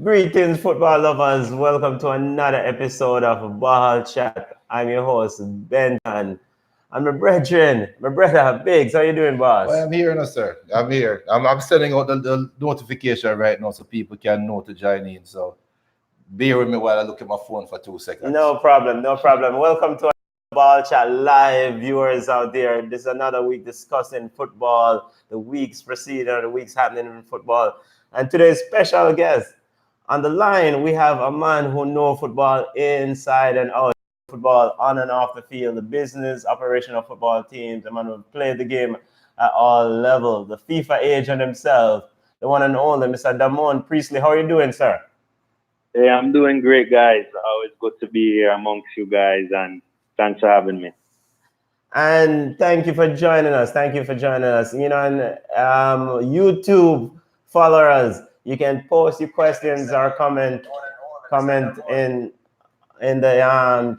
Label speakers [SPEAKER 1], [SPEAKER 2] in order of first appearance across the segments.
[SPEAKER 1] Greetings, football lovers. Welcome to another episode of Ball Chat. I'm your host, Benton. And my brother Biggs. How you doing, boss?
[SPEAKER 2] Well, I'm here now, sir. I'm here. I'm sending out the notification right now so people can know to join in. So bear with me while I look at my phone for 2 seconds.
[SPEAKER 1] No problem, no problem. Welcome to Ball Chat Live, viewers out there. This is another week discussing football, the weeks preceding, the weeks happening in football. And today's special guest on the line, we have a man who knows football inside and out. Football on and off the field, the business, operation of football teams, the man who played the game at all levels, the FIFA agent himself, the one and only Mr. Damon Priestley. How are you doing, sir?
[SPEAKER 3] Hey, I'm doing great, guys. Always good to be here amongst you guys, and thanks for having me.
[SPEAKER 1] And thank you for joining us. Thank you for joining us. You know, and YouTube followers, you can post your questions or comment in the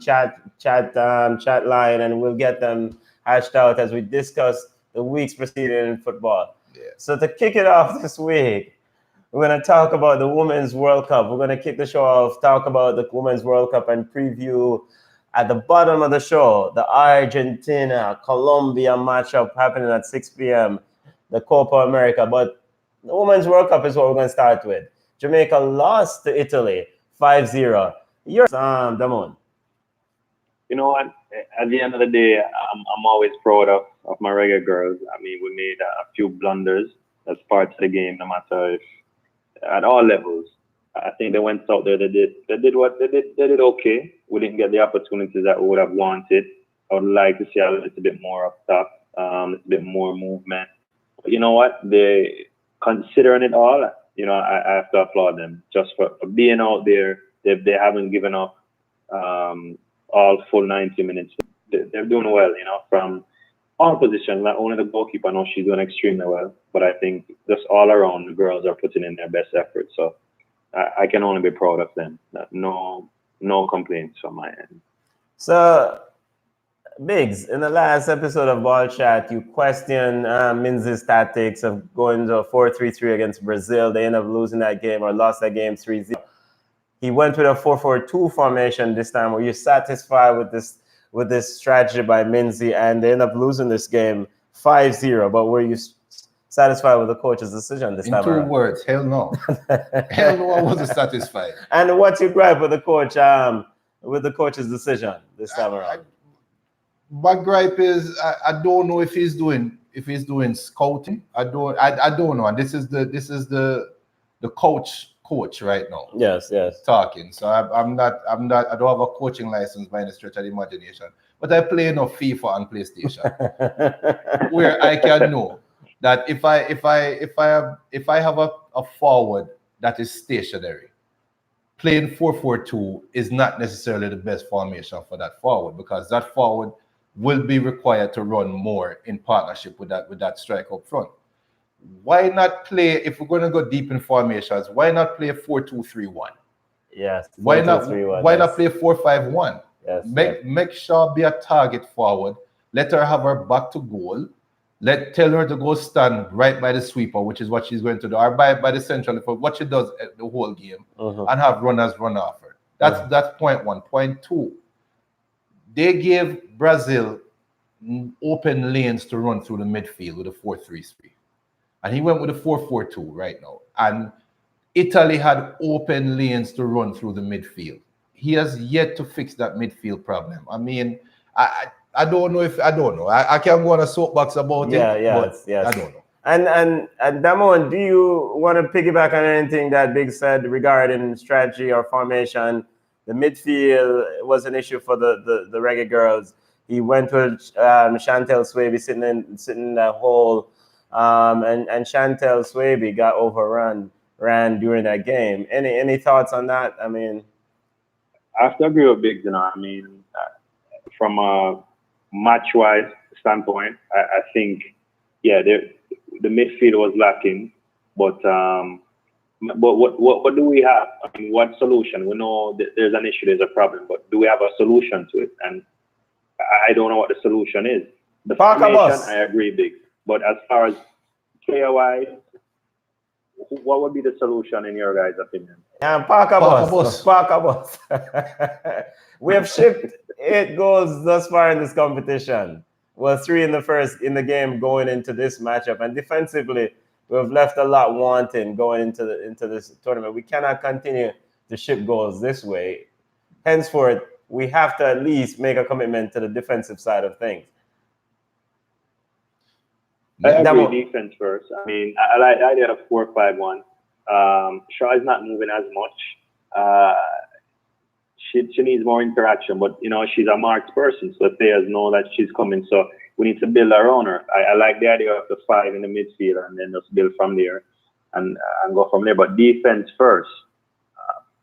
[SPEAKER 1] chat line, and we'll get them hashed out as we discuss the weeks preceding in football.
[SPEAKER 2] Yeah.
[SPEAKER 1] So to kick it off this week, we're going to talk about the Women's World Cup. We're going to kick the show off, talk about the Women's World Cup, and preview at the bottom of the show the Argentina-Colombia matchup happening at 6 p.m., the Copa America. But the Women's World Cup is what we're going to start with. Jamaica lost to Italy 5-0. Yours, Damon.
[SPEAKER 3] You know what? At the end of the day, I'm always proud of my reggae girls. I mean, we made a few blunders. That's part of the game, no matter if at all levels. I think they went out there. They did what they did. They did okay. We didn't get the opportunities that we would have wanted. I would like to see a little bit more up top, a little bit more movement. But you know what? They considering it all. You know, I have to applaud them just for being out there. They haven't given up all full 90 minutes. They're doing well. You know, from all positions. Not only the goalkeeper, I know she's doing extremely well, but I think just all around the girls are putting in their best effort. So I can only be proud of them. No complaints from my end.
[SPEAKER 1] So, Biggs, in the last episode of Ball Chat, you questioned Minz's tactics of going to a 4-3-3 against Brazil. They ended up losing that game or lost that game 3-0. He went with a 4-4-2 formation this time. Were you satisfied with this strategy by Minzy? And they end up losing this game 5-0. But were you satisfied with the coach's decision this time
[SPEAKER 2] In 2
[SPEAKER 1] around?
[SPEAKER 2] words, hell no. Hell no, I wasn't satisfied.
[SPEAKER 1] And what's your gripe with the coach? With the coach's decision this time around?
[SPEAKER 2] My gripe is I don't know if he's doing scouting. I don't know. And this is the coach right now.
[SPEAKER 1] Yes.
[SPEAKER 2] Talking. So I'm not I don't have a coaching license by any stretch of the imagination. But I play enough FIFA and PlayStation where I can know that if I have a forward that is stationary, playing 4-4-2 is not necessarily the best formation for that forward, because that forward will be required to run more in partnership with that striker up front. Why not play, if we're going to go deep in formations, why not play 4-2-3-1?
[SPEAKER 1] Yes.
[SPEAKER 2] Why not play 4-5-1?
[SPEAKER 1] Yes.
[SPEAKER 2] Make Shaw be a target forward. Let her have her back to goal. Tell her to go stand right by the sweeper, which is what she's going to do, or by the central, for what she does the whole game, and have runners run off her. That's point one. Point two, they gave Brazil open lanes to run through the midfield with a 4-3-3. And he went with a 4-4-2 right now. And Italy had open lanes to run through the midfield. He has yet to fix that midfield problem. I mean, I don't know. I can go on a soapbox about it. Yes. I don't know.
[SPEAKER 1] And Damon, do you want to piggyback on anything that Big said regarding strategy or formation? The midfield was an issue for the reggae girls. He went with Chantel Swaby sitting in that hole, and Chantel Swaby got ran during that game. Any thoughts on that? I mean,
[SPEAKER 3] I have to agree with Biggs. You know, I mean, from a match-wise standpoint, I think, yeah, the midfield was lacking, but what do we have? I mean, what solution? We know that there's an issue, there's a problem, but do we have a solution to it? And I don't know what the solution is. The formation, I agree, Biggs. But as far as player-wise, what would be the solution in your guys' opinion?
[SPEAKER 1] Yeah, park a
[SPEAKER 2] Park a
[SPEAKER 1] bus.
[SPEAKER 2] bus.
[SPEAKER 1] Park a bus. We have shipped 8 goals thus far in this competition. Well, 3 in the game going into this matchup, and defensively, we've left a lot wanting going into this tournament. We cannot continue to ship goals this way. Henceforth, we have to at least make a commitment to the defensive side of things.
[SPEAKER 3] I agree, defense first. I mean, I like the idea of 4-5-1. Shaw is not moving as much. She needs more interaction, but she's a marked person, so the players know that she's coming. So we need to build around her. I like the idea of the 5 in the midfield and then just build from there and go from there. But defense first.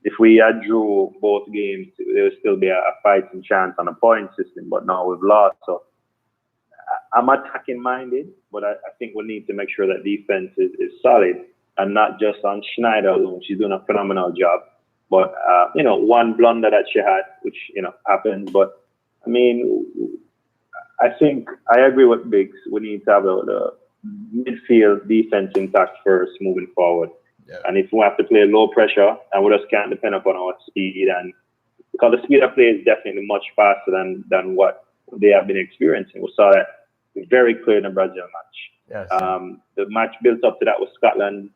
[SPEAKER 3] If we had drew both games, there would still be a fighting chance on a point system. But now we've lost, so I'm attacking minded. But I think we need to make sure that defense is solid and not just on Schneider alone. She's doing a phenomenal job. But, one blunder that she had, which, happened. But, I mean, I think I agree with Biggs. We need to have the midfield defense intact first moving forward.
[SPEAKER 2] Yeah.
[SPEAKER 3] And if we have to play low pressure, and we just can't depend upon our speed, and because the speed of play is definitely much faster than what they have been experiencing. We saw that very clear in the Brazil match.
[SPEAKER 1] Yes.
[SPEAKER 3] The match built up to that with Scotland.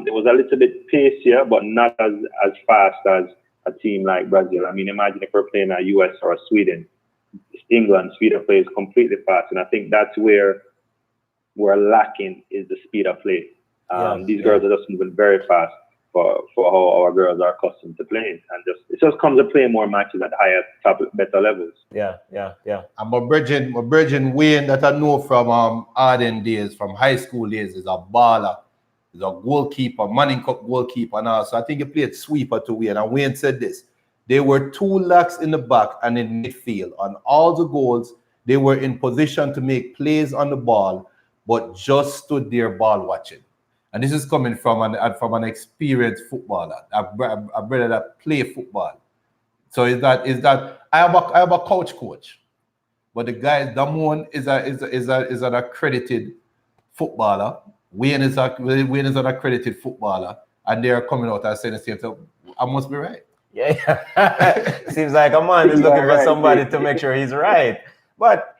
[SPEAKER 3] It was a little bit pacier, but not as fast as a team like Brazil. I mean, imagine if we're playing a US or a Sweden. England, speed of play is completely fast, and I think that's where we're lacking is the speed of play. These girls are just moving very fast for how our girls are accustomed to playing, and it just comes to playing more matches at higher, better levels.
[SPEAKER 1] Yeah.
[SPEAKER 2] And my virgin Wayne that I know from Arden days, from high school days, is a baller. He's a goalkeeper, Manning Cup goalkeeper now. So I think he played sweeper to Wayne. And Wayne said this: they were 2 lacks in the back and in midfield. On all the goals, they were in position to make plays on the ball, but just stood there ball watching. And this is coming from an experienced footballer, a brother that play football. So is that I have a coach, but the guy Damon is an accredited footballer. Wayne is an accredited footballer, and they are coming out and saying the same. So I must be right.
[SPEAKER 1] Yeah. Seems like a man is looking for somebody to make sure he's right. But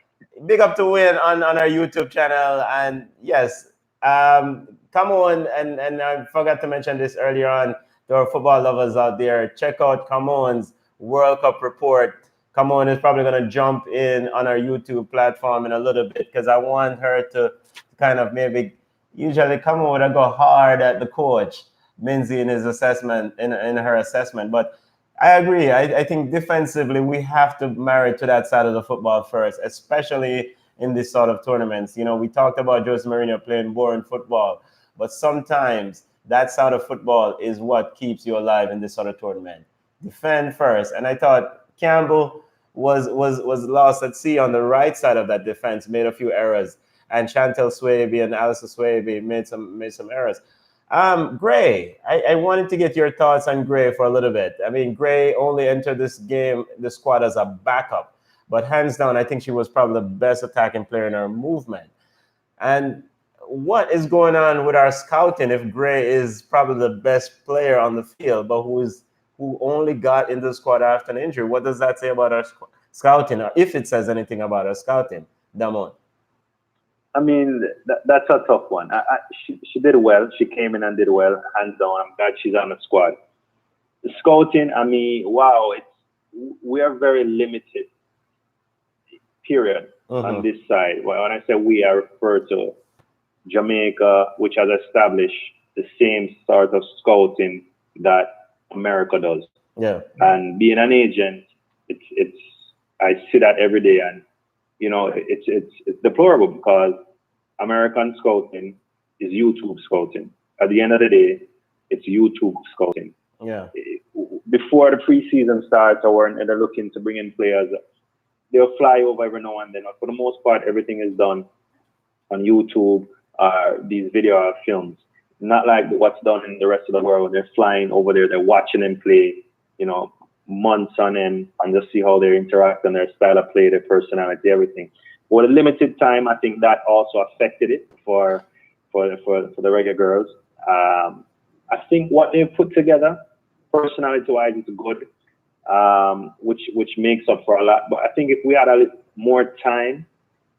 [SPEAKER 1] big up to Wayne on our YouTube channel, and yes. Come on, and I forgot to mention this earlier on to our football lovers out there. Check out Camon's World Cup report. Camon is probably going to jump in on our YouTube platform in a little bit because I want her to kind of maybe usually Camon would go hard at the coach, Minzy, in his assessment, in her assessment. But I agree. I think defensively we have to marry to that side of the football first, especially in this sort of tournaments. We talked about Jose Mourinho playing boring football. But sometimes that side of football is what keeps you alive in this sort of tournament. Defend first. And I thought Campbell was lost at sea on the right side of that defense, made a few errors. And Chantel Swaby and Alyssa Swaby made some errors. Gray, I wanted to get your thoughts on Gray for a little bit. I mean, Gray only entered the squad as a backup. But hands down, I think she was probably the best attacking player in her movement. And what is going on with our scouting if Gray is probably the best player on the field, but who only got in the squad after an injury? What does that say about our scouting, or if it says anything about our scouting, Damon?
[SPEAKER 3] I mean, that's a tough one. She did well. She came in and did well, hands down. I'm glad she's on the squad. The scouting, I mean, wow, we are very limited, period, on this side. When I say we, I refer to Jamaica, which has established the same sort of scouting that America does.
[SPEAKER 1] Yeah.
[SPEAKER 3] And being an agent, it's I see that every day, and it's deplorable because American scouting is YouTube scouting. At the end of the day, it's YouTube scouting.
[SPEAKER 1] Yeah.
[SPEAKER 3] Before the preseason starts, or they're looking to bring in players, they'll fly over every now and then. For the most part, everything is done on YouTube. These video films, not like what's done in the rest of the world. They're flying over there, they're watching them play, months on end, and just see how they interact and their style of play, their personality, everything. With a limited time, I think that also affected it for the regular girls. I think what they've put together personality-wise, it's good, which makes up for a lot. But I think if we had a little more time,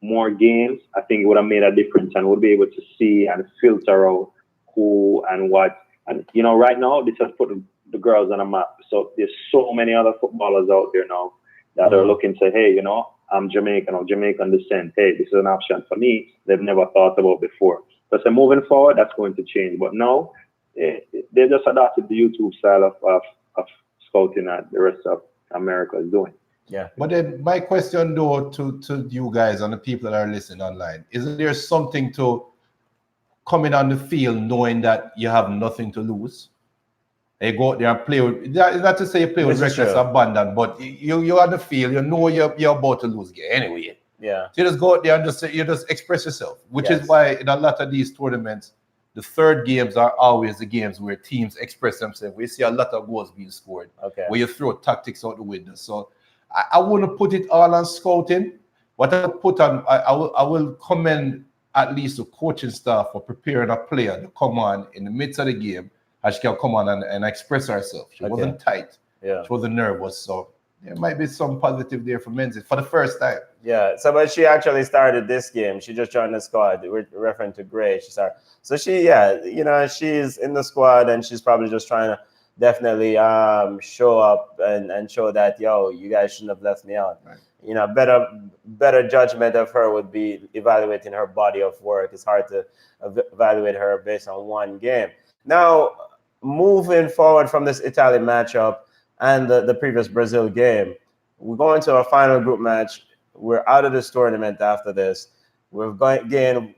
[SPEAKER 3] more games, I think it would have made a difference, and we'll be able to see and filter out who and what. And right now, this has put the girls on a map. So there's so many other footballers out there now that are looking to say, hey, I'm Jamaican or Jamaican descent. Hey, this is an option for me they've never thought about before. So moving forward, that's going to change. But now, they just adopted the YouTube style of scouting that the rest of America is doing.
[SPEAKER 1] Yeah.
[SPEAKER 2] But then my question though to you guys and the people that are listening online, isn't there something to coming on the field knowing that you have nothing to lose? You go out there and play with, not to say you play with reckless abandon, but you're on the field, you're about to lose game anyway.
[SPEAKER 1] Yeah.
[SPEAKER 2] So you just go out there and you just express yourself, which is why in a lot of these tournaments, the third games are always the games where teams express themselves. We see a lot of goals being scored, where you throw tactics out the window. So I wouldn't put it all on scouting. What I put on, I will commend at least the coaching staff for preparing a player to come on in the midst of the game, and she can come on and express herself. She wasn't tight. Yeah. She wasn't nervous. So there might be some positive there for Menzies for the first time.
[SPEAKER 1] Yeah. So, but she actually started this game. She just joined the squad. We're referring to Gray. She started. So she's in the squad, and she's probably just trying to definitely show up and show that, you guys shouldn't have left me out. Right. Better judgment of her would be evaluating her body of work. It's hard to evaluate her based on one game. Now, moving forward from this Italy matchup and the previous Brazil game, we're going to our final group match. We're out of this tournament after this. We're going to gain,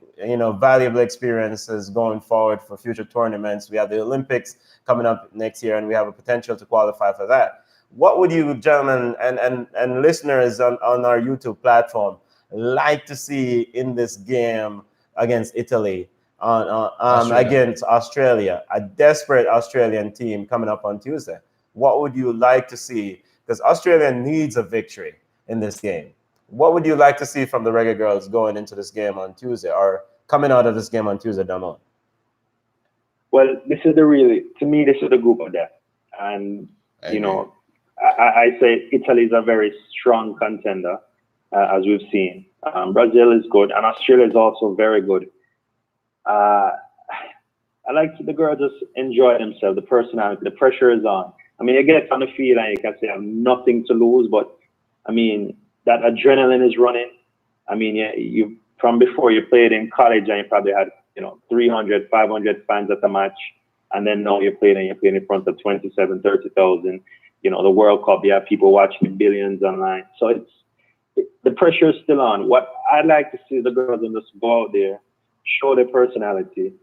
[SPEAKER 1] valuable experiences going forward for future tournaments. We have the Olympics coming up next year, and we have a potential to qualify for that. What would you gentlemen and listeners on our YouTube platform like to see in this game against Italy, against Australia, a desperate Australian team coming up on Tuesday? What would you like to see? Because Australia needs a victory in this game. What would you like to see from the Reggae Girls going into this game on Tuesday, or coming out of this game on Tuesday, Damon?
[SPEAKER 3] Well, this is the group of death. And, I say Italy is a very strong contender, as we've seen. Brazil is good, and Australia is also very good. I like the girls just enjoy themselves, the personality, the pressure is on. I mean, you get on the field and you can say, I have nothing to lose, but, that adrenaline is running. You from before you played in college and you probably had, 300, 500 fans at the match, and then now you're playing in front of 27, 30,000. The World Cup, you have people watching billions online. So the pressure is still on. What I'd like to see the girls in this go out there, show their personality,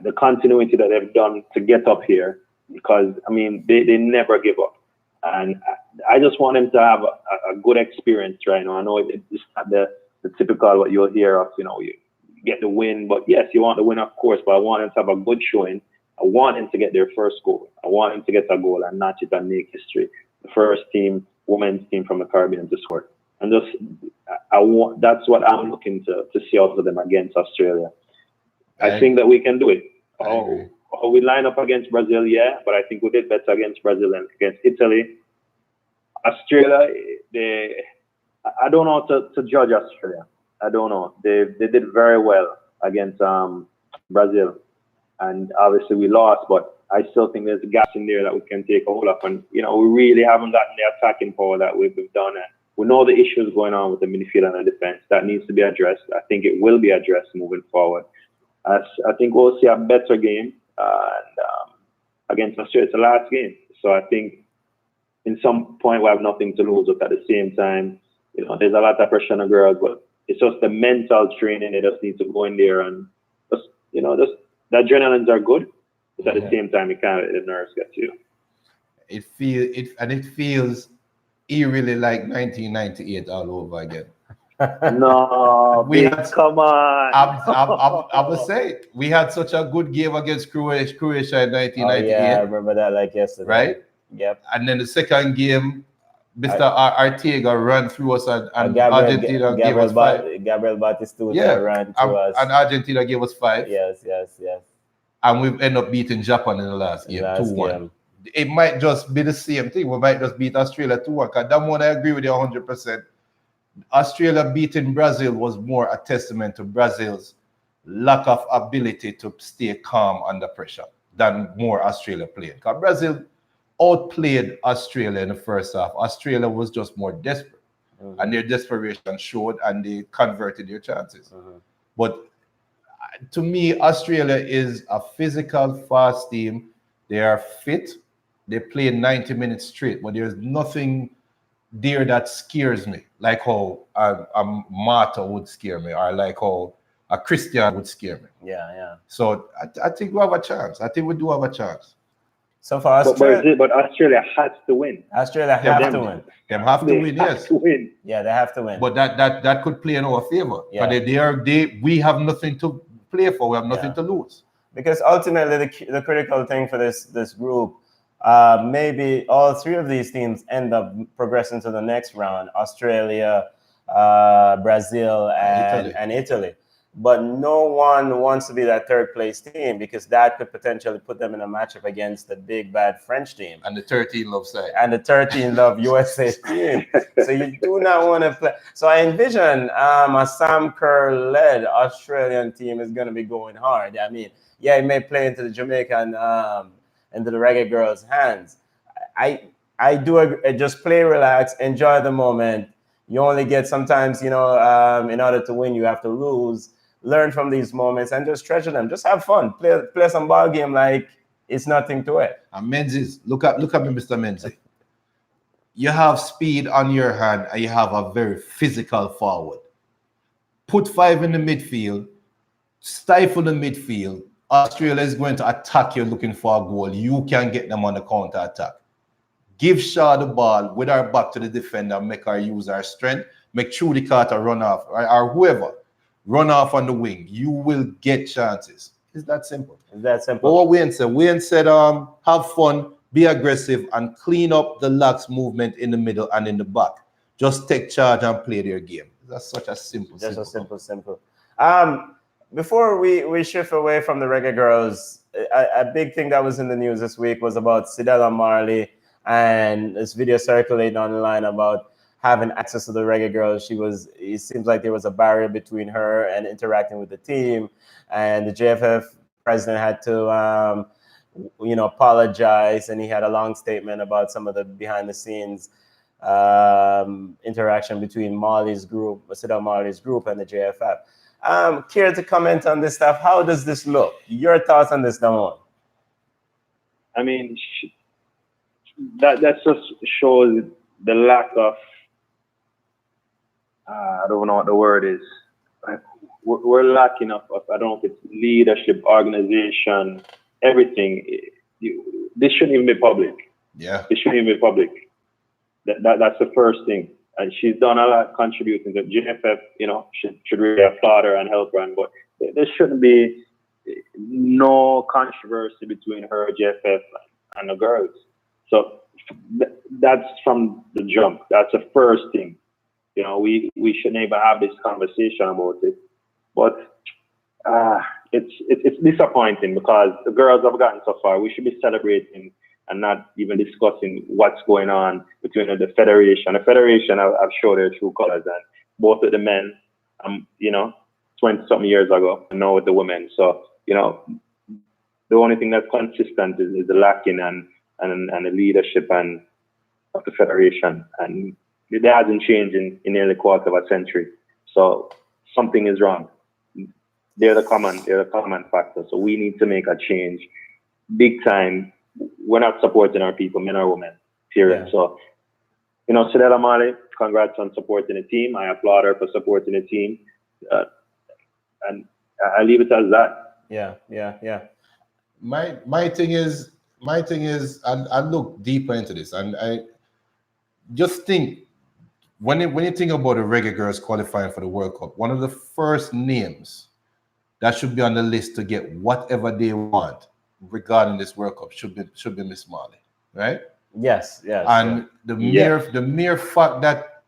[SPEAKER 3] the continuity that they've done to get up here, because, they never give up. And I just want them to have a good experience right now. I know it's not the typical what you'll hear of, you get the win. But yes, you want the win, of course, but I want them to have a good showing. I want them to get their first goal. I want them to get a goal and notch it and make history. The first team, women's team from the Caribbean to score. And that's what I'm looking to see out of them against Australia. I think that we can do it. We line up against Brazil, but I think we did better against Brazil than against Italy. Australia, I don't know to judge Australia. I don't know. They did very well against Brazil. And obviously we lost, but I still think there's gaps in there that we can take a hold of. And, we really haven't gotten the attacking power that we've done. And we know the issues going on with the midfield and the defense. That needs to be addressed. I think it will be addressed moving forward. I think we'll see a better game against Australia. It's the last game. So I think in some point we have nothing to lose, but at the same time, there's a lot of pressure on the girls, but it's just the mental training. They just need to go in there and just the adrenalines are good, but at the same time, the nerves get to you.
[SPEAKER 2] It feels eerily like 1998 all over again.
[SPEAKER 3] No, come on.
[SPEAKER 2] I would say we had such a good game against Croatia in 1998.
[SPEAKER 1] Oh, yeah, I remember that like yesterday.
[SPEAKER 2] Right?
[SPEAKER 1] Yep.
[SPEAKER 2] And then the second game, Mr. Arteaga ran through us, and Argentina gave us 5.
[SPEAKER 1] Gabriel Batistuta ran through us.
[SPEAKER 2] And Argentina gave us 5.
[SPEAKER 1] Yes.
[SPEAKER 2] And we've ended up beating Japan in the last game, 2-1. it might just be the same thing. We might just beat Australia 2-1. Because that one I agree with you 100%. Australia beating Brazil was more a testament to Brazil's lack of ability to stay calm under pressure than more Australia playing. Because Brazil outplayed Australia in the first half. Australia was just more desperate. And their desperation showed and they converted their chances. But to me, Australia is a physical, fast team. They are fit. They play 90 minutes straight, but there's nothing there that scares me, like how a Marta would scare me, or like how a Christian would scare me.
[SPEAKER 1] Yeah.
[SPEAKER 2] So I think we have a chance. I think we do have a chance.
[SPEAKER 1] So for Australia,
[SPEAKER 3] but Australia has to win.
[SPEAKER 1] Australia have to win.
[SPEAKER 2] They have to win, yes.
[SPEAKER 3] To win.
[SPEAKER 1] Yeah, they have to win.
[SPEAKER 2] But that could play in our favor.
[SPEAKER 1] Yeah.
[SPEAKER 2] We have nothing to play for. We have nothing to lose.
[SPEAKER 1] Because ultimately, the critical thing for this group, maybe all three of these teams end up progressing to the next round: Australia, Brazil, and Italy. But no one wants to be that third place team because that could potentially put them in a matchup against the big bad French team
[SPEAKER 2] and the 13 love side
[SPEAKER 1] and the 13 love USA team. So you do not want to play. So I envision a Sam Kerr led Australian team is going to be going hard. I mean, yeah, it may play into the Jamaican into the Reggae Girls' hands. I do agree, just play, relax, enjoy the moment. You only get sometimes, in order to win, you have to lose. Learn from these moments and just treasure them. Just have fun. Play some ball game like it's nothing to it.
[SPEAKER 2] And Menzies, look at me, Mr. Menzies. You have speed on your hand and you have a very physical forward. Put 5 in the midfield, stifle the midfield. Australia is going to attack you looking for a goal. You can get them on the counter attack. Give Shaw the ball with our back to the defender, make her use our strength, make Trudy Carter run off, or whoever. Run off on the wing. You will get chances. It's that simple.
[SPEAKER 1] It's that simple.
[SPEAKER 2] But what Wayne said, have fun, be aggressive, and clean up the lax movement in the middle and in the back. Just take charge and play their game. That's such a simple.
[SPEAKER 1] Simple. Before we shift away from the Reggae Girls, a big thing that was in the news this week was about Sidella Marley and this video circulating online about having access to the Reggae Girls. It seems like there was a barrier between her and interacting with the team, and the JFF president had to, apologize, and he had a long statement about some of the behind the scenes interaction between Sidella Marley's group and the JFF. Care to comment on this stuff? How does this look? Your thoughts on this, Damon?
[SPEAKER 3] I mean, that just shows the lack of, I don't know what the word is. We're lacking of I don't know if it's leadership, organization, everything. This shouldn't even be public.
[SPEAKER 2] Yeah.
[SPEAKER 3] It shouldn't even be public. That's the first thing. And she's done a lot contributing to JFF, should really applaud her and help her. But there shouldn't be no controversy between her, JFF, and the girls. So that's from the jump. That's the first thing. We shouldn't even have this conversation about it. But it's disappointing because the girls have gotten so far. We should be celebrating and not even discussing what's going on between the federation. The federation have showed their true colors, and both of the men, 20-something years ago, and now with the women. So, the only thing that's consistent is the lacking and the leadership and of the federation. And it hasn't changed in nearly a quarter of a century. So something is wrong. They're the common factor. So we need to make a change big time. We're not supporting our people, men or women, period. Yeah. So, Sidella Marley, congrats on supporting the team. I applaud her for supporting the team. And I leave it as that.
[SPEAKER 1] Yeah.
[SPEAKER 2] My thing is, I look deeper into this, and I just think, when you think about the Reggae Girls qualifying for the World Cup, one of the first names that should be on the list to get whatever they want regarding this World Cup should be Miss Marley, right?
[SPEAKER 1] Yes.
[SPEAKER 2] And the mere fact that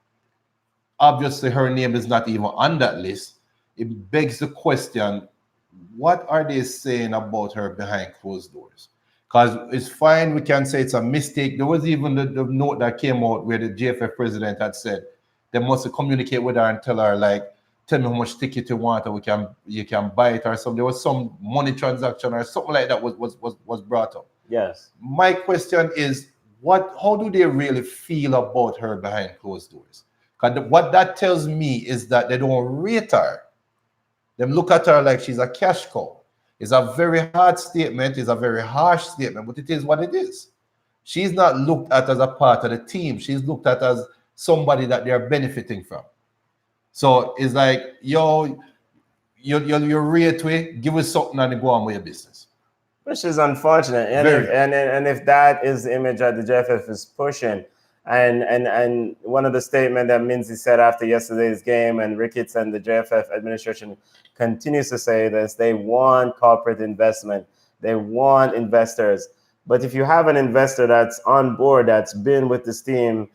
[SPEAKER 2] obviously her name is not even on that list, it begs the question: what are they saying about her behind closed doors? Because it's fine, we can say it's a mistake. There was even the note that came out where the GFF president had said they must communicate with her and tell her, like, tell me how much ticket you want, or you can buy it or something. There was some money transaction or something like that was brought up.
[SPEAKER 1] Yes.
[SPEAKER 2] My question is, how do they really feel about her behind closed doors? Because what that tells me is that they don't rate her. They look at her like she's a cash cow. It's a very hard statement, it's a very harsh statement, but it is what it is. She's not looked at as a part of the team. She's looked at as somebody that they're benefiting from. So it's like, you're rate way, give us something and go on with your business.
[SPEAKER 1] Which is unfortunate. And if that is the image that the JFF is pushing, and one of the statements that Minzy said after yesterday's game, and Ricketts and the JFF administration continues to say this, they want corporate investment, they want investors. But if you have an investor that's on board, that's been with this team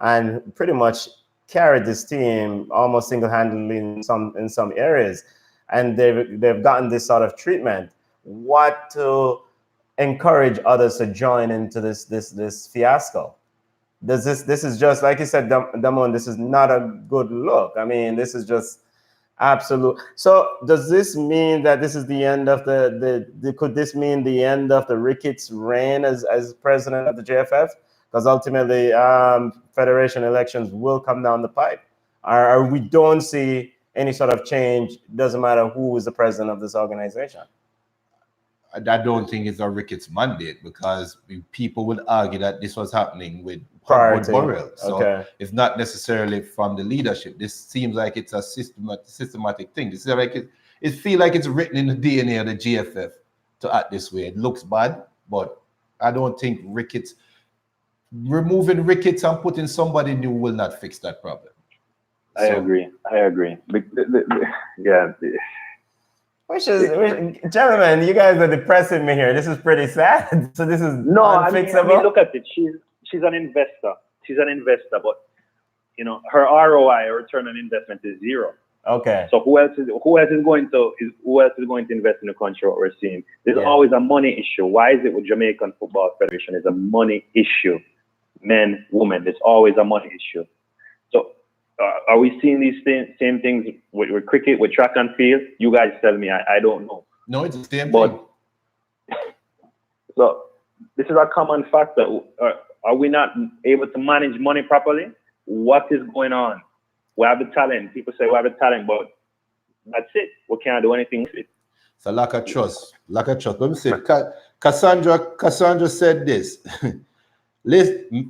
[SPEAKER 1] and pretty much carried this team almost single-handedly in some areas, and they've gotten this sort of treatment, what to encourage others to join into this fiasco? This is just, like you said, Damon, this is not a good look. I mean, this is just absolute. So does this mean that this is the end of could this mean the end of the Ricketts reign as president of the JFF? Because ultimately federation elections will come down the pipe, or we don't see any sort of change, doesn't matter who is the president of this organization?
[SPEAKER 2] I don't think it's a Ricketts mandate, because people would argue that this was happening with Burrell. So it's not necessarily from the leadership. This seems like it's a systematic thing. This is like it feels like it's written in the DNA of the GFF to act this way. It looks bad, but I don't think removing Ricketts and putting somebody new will not fix that problem.
[SPEAKER 3] I agree. Yeah.
[SPEAKER 1] Gentlemen, you guys are depressing me here. This is pretty sad. So this is unfixable.
[SPEAKER 3] I mean, look at it. She's an investor. But her ROI, her return on investment, is zero.
[SPEAKER 1] Okay.
[SPEAKER 3] So who else is going to invest in the country? What we're seeing, there's always a money issue. Why is it with Jamaican Football Federation? It's a money issue. Men, women, it's always a money issue. So are we seeing these same things with cricket, with track and field? You guys tell me. I don't know.
[SPEAKER 2] No, it's the same thing.
[SPEAKER 3] So this is a common factor. Are we not able to manage money properly? What is going on? We have the talent. People say we have the talent, but that's it. We can't do anything with it.
[SPEAKER 2] It's a lack of trust. Let me say, Cassandra said this.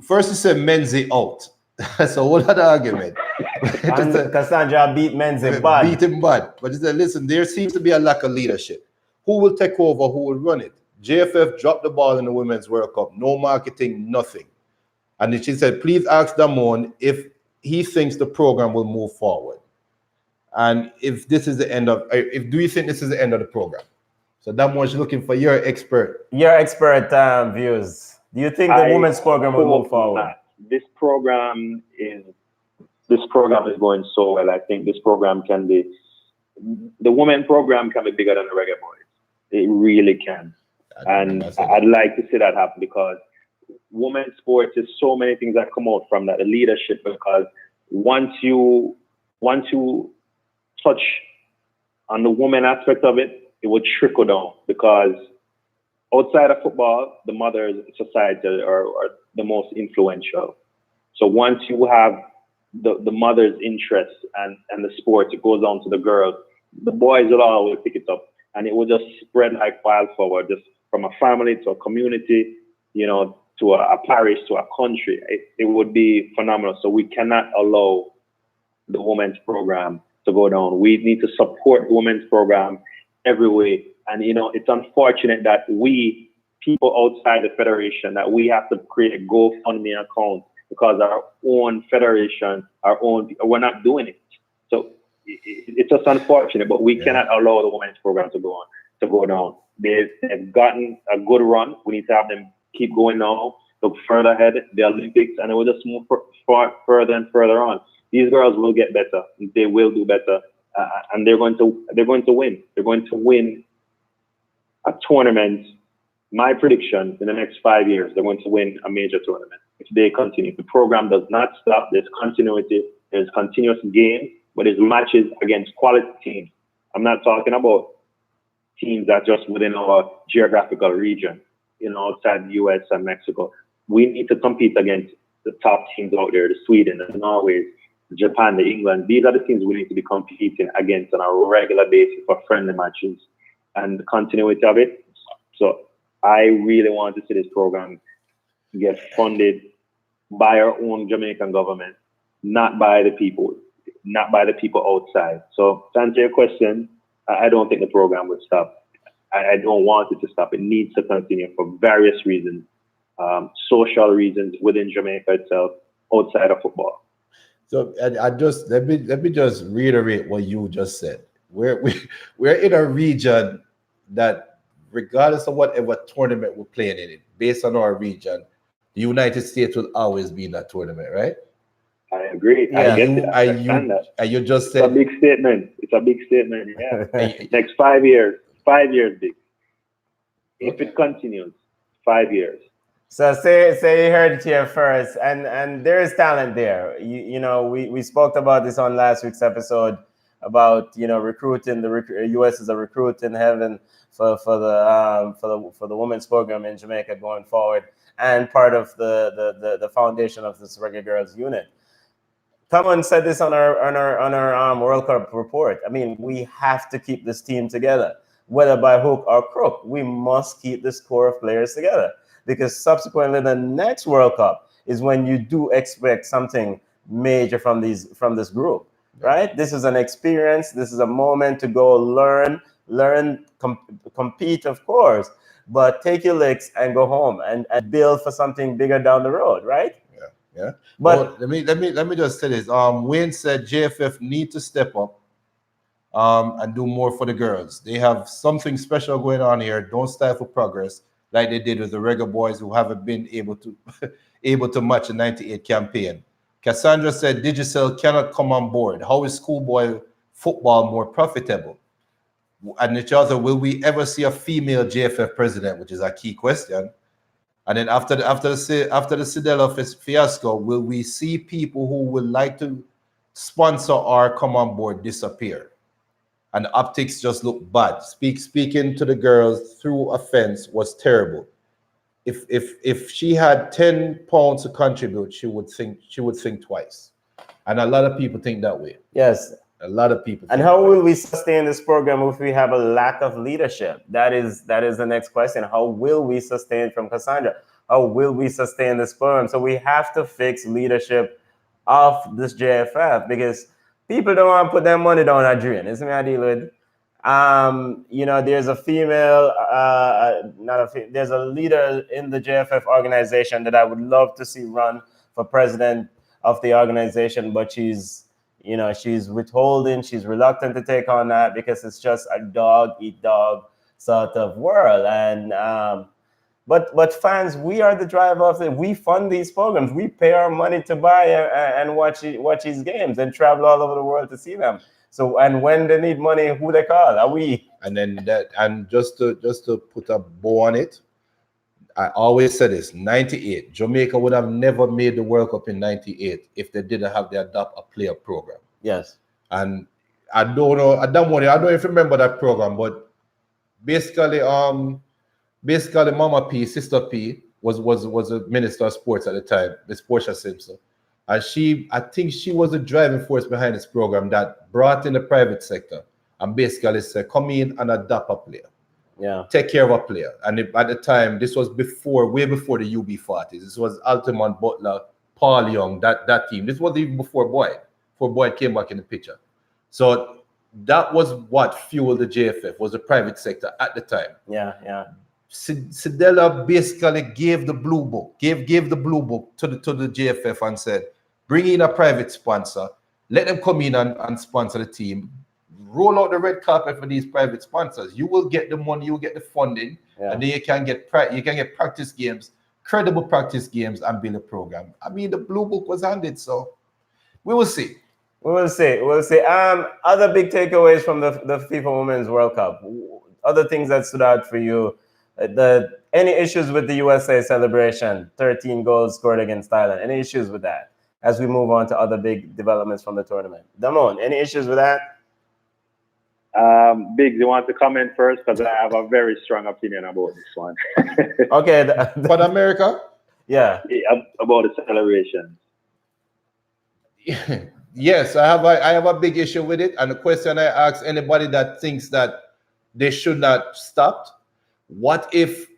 [SPEAKER 2] First, he said Menzie out. That's a whole other argument.
[SPEAKER 1] Cassandra beat Menzie bad.
[SPEAKER 2] Beat him bad. But he said, listen, there seems to be a lack of leadership. Who will take over? Who will run it? JFF dropped the ball in the Women's World Cup. No marketing, nothing. And then she said, please ask Damon if he thinks the program will move forward. And if this is the end of, do you think this is the end of the program? So Damon's looking for your expert.
[SPEAKER 1] Your expert views. Do you think the women's program will move forward?
[SPEAKER 3] This program is going so well. I think this program the women program can be bigger than the Reggae Boys. It really can. And I'd like to see that happen, because women's sports is so many things that come out from that. The leadership, because once you touch on the woman aspect of it, it will trickle down, because outside of football, the mothers in society are the most influential. So once you have the mother's interest and the sport, it goes on to the girls. The boys will always pick it up, and it will just spread like wildfire, just from a family to a community, to a parish, to a country. It would be phenomenal. So we cannot allow the women's program to go down. We need to support the women's program every way. And, it's unfortunate that we, people outside the federation, that we have to create a GoFundMe account, because our own federation, we're not doing it. So it's just unfortunate, but we cannot allow the women's program to go down. They've gotten a good run. We need to have them keep going now, look further ahead, the Olympics, and it will just move further and further on. These girls will get better. They will do better, and they're going to win. They're going to win a tournament my prediction in the next 5 years, they're going to win a major tournament if they continue. The program does not stop. There's continuity. There's continuous games, but there's matches against quality teams. I'm not talking about teams that just within our geographical region, outside the US and Mexico. We need to compete against the top teams out there, the Sweden, the Norway, Japan, the England. These are the teams we need to be competing against on a regular basis for friendly matches and the continuity of it. So I really want to see this program get funded by our own Jamaican government, not by the people outside. So to answer your question, I don't think the program would stop. I don't want it to stop. It needs to continue for various reasons, social reasons within Jamaica itself, outside of football.
[SPEAKER 2] So I just let me just reiterate what you just said. We're in a region that, regardless of whatever tournament we're playing in it, based on our region, the United States will always be in that tournament, right?
[SPEAKER 3] I agree.
[SPEAKER 1] Yeah.
[SPEAKER 3] I get it. I understand that.
[SPEAKER 2] And you just said
[SPEAKER 3] it's a big statement. It's a big statement. Yeah. Next 5 years. 5 years big. If it continues, 5 years.
[SPEAKER 1] So say you heard it here first, and there is talent there. We spoke about this on last week's episode about recruiting. The U.S. is a recruit in heaven for the women's program in Jamaica going forward, and part of the foundation of this Reggae Girls unit. Someone said this on our World Cup report. I mean, we have to keep this team together, whether by hook or crook. We must keep this core of players together, because subsequently the next World Cup is when you do expect something major from this group, right? This is an experience. This is a moment to go learn, compete, of course, but take your licks and go home and build for something bigger down the road, right?
[SPEAKER 2] Yeah.
[SPEAKER 1] But
[SPEAKER 2] let me just say this. Wayne said JFF need to step up and do more for the girls. They have something special going on here. Don't stifle progress like they did with the Reggae boys, who haven't been able to match the 98 campaign. Cassandra said Digicel cannot come on board. How is schoolboy football more profitable? And each other, will we ever see a female JFF president, which is a key question. And then after the Sidela fiasco, will we see people who would like to sponsor or come on board disappear? And the optics just look bad. Speaking to the girls through a fence was terrible. If she had £10 to contribute, she would think twice. And a lot of people think that way.
[SPEAKER 1] yes.
[SPEAKER 2] A lot of people.
[SPEAKER 1] And how will we sustain this program if we have a lack of leadership? That is the next question. How will we sustain, from Cassandra? How will we sustain this program? So we have to fix leadership of this JFF, because people don't want to put their money down a drain. Isn't me I deal with? There's a female, there's a leader in the JFF organization that I would love to see run for president of the organization, but she's withholding. She's reluctant to take on that because it's just a dog eat dog sort of world. And but fans, we are the driver of it. We fund these programs. We pay our money to buy and watch these games and travel all over the world to see them. So, and when they need money, who they call? Are we?
[SPEAKER 2] And then just to put a bow on it, I always say this: 98, Jamaica would have never made the World Cup in 98 if they didn't have the Adopt a Player program.
[SPEAKER 1] Yes.
[SPEAKER 2] And I don't know, I don't even remember that program, but basically Mama P, Sister P, was a minister of sports at the time, Miss Portia Simpson. And I think she was the driving force behind this program that brought in the private sector and basically said, come in and adopt a player.
[SPEAKER 1] Yeah.
[SPEAKER 2] Take care of a player. And at the time, this was way before the UB40s. This was Altamont, Butler, Paul Young, that team. This was even before Boyd came back in the picture. So that was what fueled the JFF, was the private sector at the time.
[SPEAKER 1] Yeah.
[SPEAKER 2] Sidela basically gave the blue book, gave the blue book to the JFF and said, bring in a private sponsor, let them come in and sponsor the team, roll out the red carpet for these private sponsors. You will get the money, you will get the funding, and then you can get practice games, credible practice games, and build a program. I mean, the blue book was handed, so we will see.
[SPEAKER 1] We'll see. Other big takeaways from the FIFA Women's World Cup. Other things that stood out for you. Any issues with the USA celebration? 13 goals scored against Thailand. Any issues with that? As we move on to other big developments from the tournament. Damon, any issues with that?
[SPEAKER 3] Biggs, you want to comment first? Because I have a very strong opinion about this one.
[SPEAKER 1] Okay.
[SPEAKER 2] For America?
[SPEAKER 1] Yeah.
[SPEAKER 3] About the celebration.
[SPEAKER 2] Yes, I have a big issue with it. And the question I ask anybody that thinks that they should not stop, what if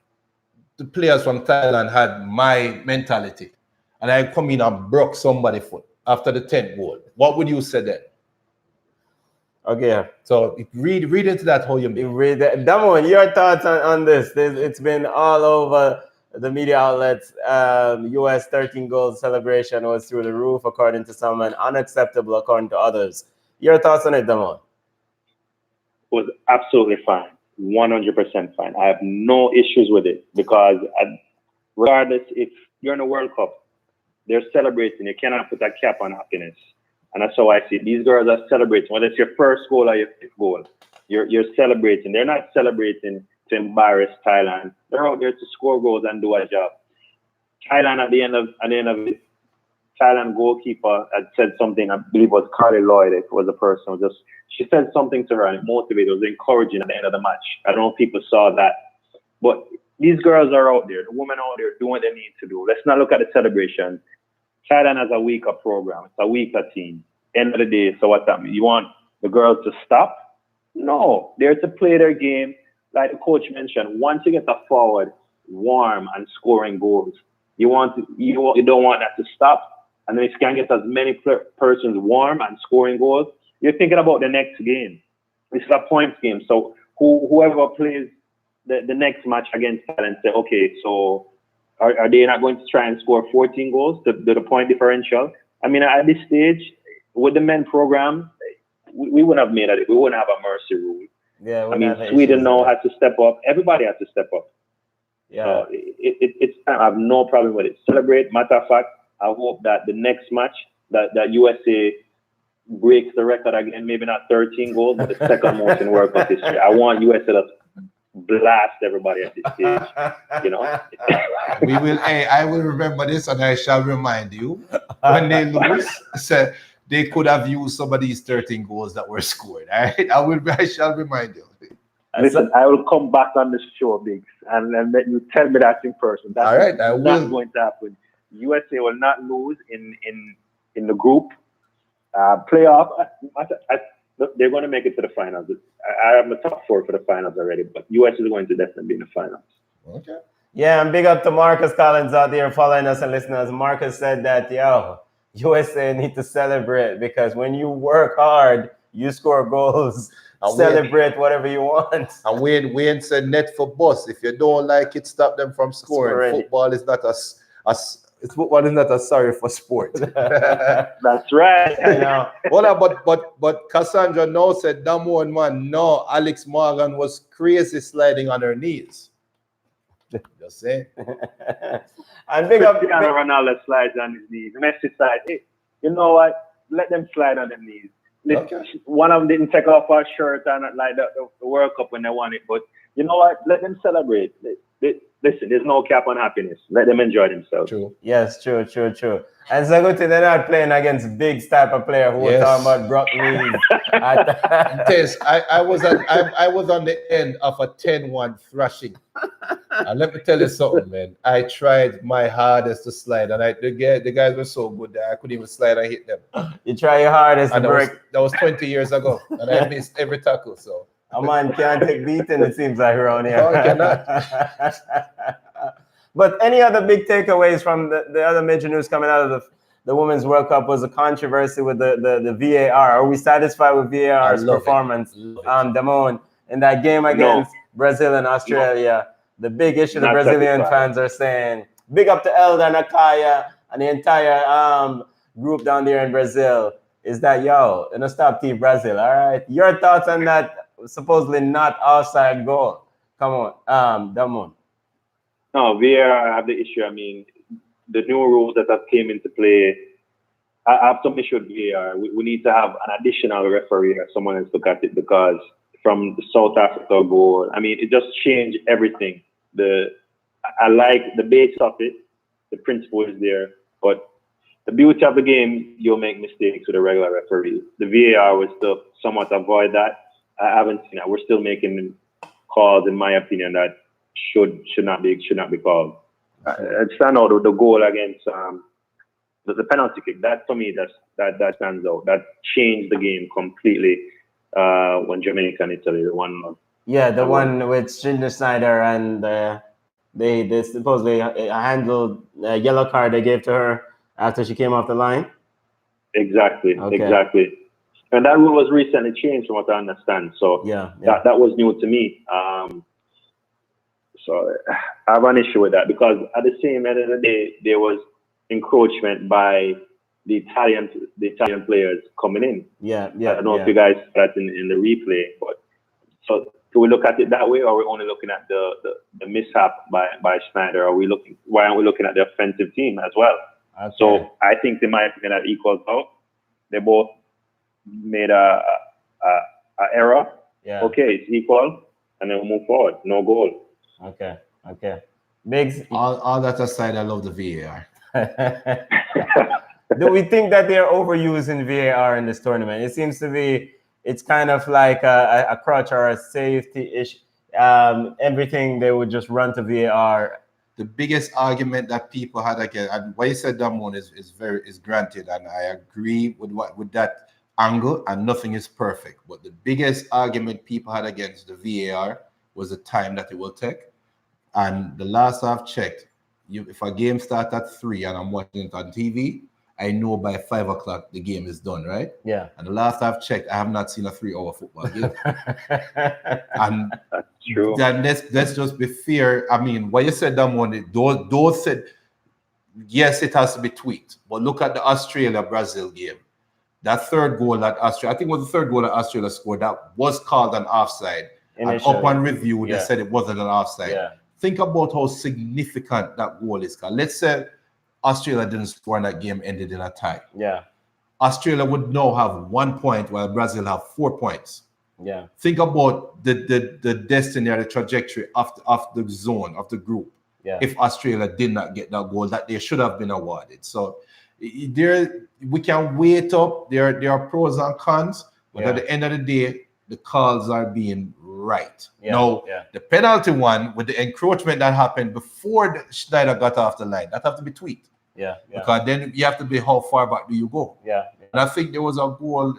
[SPEAKER 2] the players from Thailand had my mentality and I come in and broke somebody's foot after the 10th goal? What would you say then?
[SPEAKER 1] Okay.
[SPEAKER 2] So read into that how you mean.
[SPEAKER 1] Read that. Damon, your thoughts on this? It's been all over the media outlets. US 13 goal celebration was through the roof according to some and unacceptable according to others. Your thoughts on it, Damon?
[SPEAKER 3] Was absolutely fine. 100% fine. I have no issues with it because regardless if you're in a World Cup, they're celebrating. You cannot put a cap on happiness. And that's how I see it. These girls are celebrating. Whether it's your first goal or your fifth goal, you're celebrating. They're not celebrating to embarrass Thailand. They're out there to score goals and do a job. Thailand at the end of it, Thailand goalkeeper had said something, I believe it was Carly Lloyd, it was a person, she said something to her and it motivated, it was encouraging at the end of the match. I don't know if people saw that. But these girls are out there, the women out there doing what they need to do. Let's not look at the celebration. Thailand has a weaker program. It's a weaker team. End of the day, so what that means? You want the girls to stop? No. They're to play their game. Like the coach mentioned, once you get the forward warm and scoring goals, you don't want that to stop. And then if you can get as many persons warm and scoring goals, you're thinking about the next game. It's a points game. So whoever plays the next match against Thailand say, okay, so are they not going to try and score 14 goals to the point differential? I mean, at this stage, with the men program, we wouldn't have made it. We wouldn't have a mercy rule.
[SPEAKER 1] Yeah,
[SPEAKER 3] I mean, Sweden now has to step up. Everybody has to step up.
[SPEAKER 1] Yeah,
[SPEAKER 3] it's I have no problem with it. Celebrate. Matter of fact, I hope that the next match that USA breaks the record again. Maybe not 13 goals, but the second most in World Cup history. I want USA to blast everybody at this stage. You know,
[SPEAKER 2] we will. Hey, I will remember this, and I shall remind you when they lose. Say they could have used some of these 13 goals that were scored. All right, I shall remind you.
[SPEAKER 3] Listen, I will come back on the show, Biggs, and let you tell me that in person. That's
[SPEAKER 2] all right, I
[SPEAKER 3] not
[SPEAKER 2] will.
[SPEAKER 3] going to happen. USA will not lose in the group playoff. They're going to make it to the finals. I have the top four for the finals already, but US is going to definitely be in the finals.
[SPEAKER 2] Okay.
[SPEAKER 1] Yeah, and big up to Marcus Collins out there following us and listening. As Marcus said that, USA need to celebrate because when you work hard, you score goals. And celebrate whatever you want.
[SPEAKER 2] And Wayne said net for bus. If you don't like it, stop them from scoring. Football is not football is not a sorry for sport.
[SPEAKER 3] That's right.
[SPEAKER 1] I know.
[SPEAKER 2] Well, but Cassandra now said that one man. No, Alex Morgan was crazy sliding on her knees. Just saying.
[SPEAKER 1] And big up
[SPEAKER 3] Cristiano Ronaldo slides on his knees. Messi slides. Hey, you know what? Let them slide on their knees. Okay. One of them didn't take off our shirt and like the World Cup when they won it, but you know what? Let them celebrate. Listen, there's no cap on happiness. Let them enjoy themselves.
[SPEAKER 2] True.
[SPEAKER 1] Yes, true. And so good thing they're not playing against big type of player who was talking about Brock knees.
[SPEAKER 2] I was on the end of a 10-1 thrashing. And let me tell you something, man. I tried my hardest to slide, and the guys were so good that I couldn't even slide and hit them.
[SPEAKER 1] You try your hardest
[SPEAKER 2] and
[SPEAKER 1] to break.
[SPEAKER 2] That was 20 years ago, and I missed every tackle. So
[SPEAKER 1] a man can't take beating, it seems like, around here.
[SPEAKER 2] No, I cannot.
[SPEAKER 1] But any other big takeaways from the other major news coming out of the Women's World Cup was a controversy with the VAR. Are we satisfied with VAR's performance, Damon, in that game against Brazil and Australia? The big issue the Brazilian fans are saying, big up to Elder Nakaya and the entire group down there in Brazil, is that, stop Team Brazil, all right? Your thoughts on that supposedly not outside goal? Come on, Damon.
[SPEAKER 3] No, VAR have the issue. I mean, the new rules that came into play, I have some issue with VAR. We need to have an additional referee or someone else look at it because from the South Africa goal, I mean, it just changed everything. The I like the base of it. The principle is there, but the beauty of the game, you'll make mistakes with a regular referee. The VAR will still somewhat avoid that. I haven't seen that. We're still making calls, in my opinion, that should not be called. And stand out with the goal against the penalty kick. That for me, that stands out. That changed the game completely when Jamaica and Italy won.
[SPEAKER 1] Yeah, the one with Schindler Snyder and they supposedly handled a yellow card they gave to her after she came off the line.
[SPEAKER 3] Exactly,
[SPEAKER 1] Okay.
[SPEAKER 3] exactly. And that rule was recently changed, from what I understand. So that was new to me. So I have an issue with that, because at the same end of the day, there was encroachment by the Italian players coming in.
[SPEAKER 1] Yeah.
[SPEAKER 3] I don't know if you guys saw that in the replay, but so do we look at it that way, or are we only looking at the mishap by Schneider? Why aren't we looking at the offensive team as well?
[SPEAKER 1] Okay.
[SPEAKER 3] So I think, in my opinion, that equals out. They both made a error.
[SPEAKER 1] Yeah.
[SPEAKER 3] Okay, it's equal, and then we'll move forward. No goal.
[SPEAKER 1] Okay. Biggs.
[SPEAKER 2] All that aside, I love the VAR.
[SPEAKER 1] Do we think that they're overusing VAR in this tournament? It seems to be, it's kind of like a crutch or a safety issue. Everything they would just run to VAR.
[SPEAKER 2] The biggest argument that people had again, and what you said, Damon, is granted, and I agree with that angle. And nothing is perfect, but the biggest argument people had against the VAR was the time that it will take. And the last I've checked, if a game starts at 3 and I'm watching it on TV, I know by 5 o'clock the game is done, right?
[SPEAKER 1] Yeah.
[SPEAKER 2] And the last I've checked, I have not seen a 3-hour football game. And
[SPEAKER 3] that's true.
[SPEAKER 2] Then let's just be fair. I mean, what you said, Damon, those said, yes, it has to be tweaked. But look at the Australia-Brazil game. That third goal that Australia, I think it was the third goal that Australia scored, that was called an offside. And upon review, they said it wasn't an offside.
[SPEAKER 1] Yeah.
[SPEAKER 2] Think about how significant that goal is. Let's say Australia didn't score and that game ended in a tie.
[SPEAKER 1] Yeah.
[SPEAKER 2] Australia would now have 1 point while Brazil have 4 points.
[SPEAKER 1] Yeah.
[SPEAKER 2] Think about the destiny or the trajectory of the zone, of the group.
[SPEAKER 1] Yeah.
[SPEAKER 2] If Australia did not get that goal that they should have been awarded. So we can wait up. There are pros and cons, but at the end of the day, the calls are being right. Now, the penalty one with the encroachment that happened before Schneider got off the line, that have to be tweaked.
[SPEAKER 1] Yeah.
[SPEAKER 2] Because then you have to be, how far back do you go?
[SPEAKER 1] Yeah.
[SPEAKER 2] And I think there was a goal.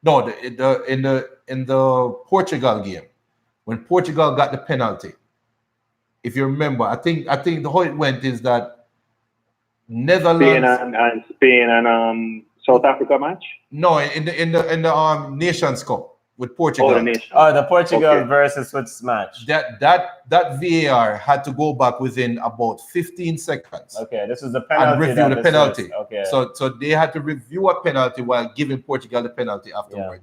[SPEAKER 2] No, in the Portugal game, when Portugal got the penalty, if you remember, I think the how it went is that Netherlands,
[SPEAKER 3] Spain and South Africa match.
[SPEAKER 2] No, in the Nations Cup with Portugal.
[SPEAKER 1] The Portugal versus Swiss match.
[SPEAKER 2] That VAR had to go back within about 15 seconds.
[SPEAKER 1] Okay, this is the penalty.
[SPEAKER 2] And review the penalty.
[SPEAKER 1] Okay.
[SPEAKER 2] So they had to review a penalty while giving Portugal the penalty afterward.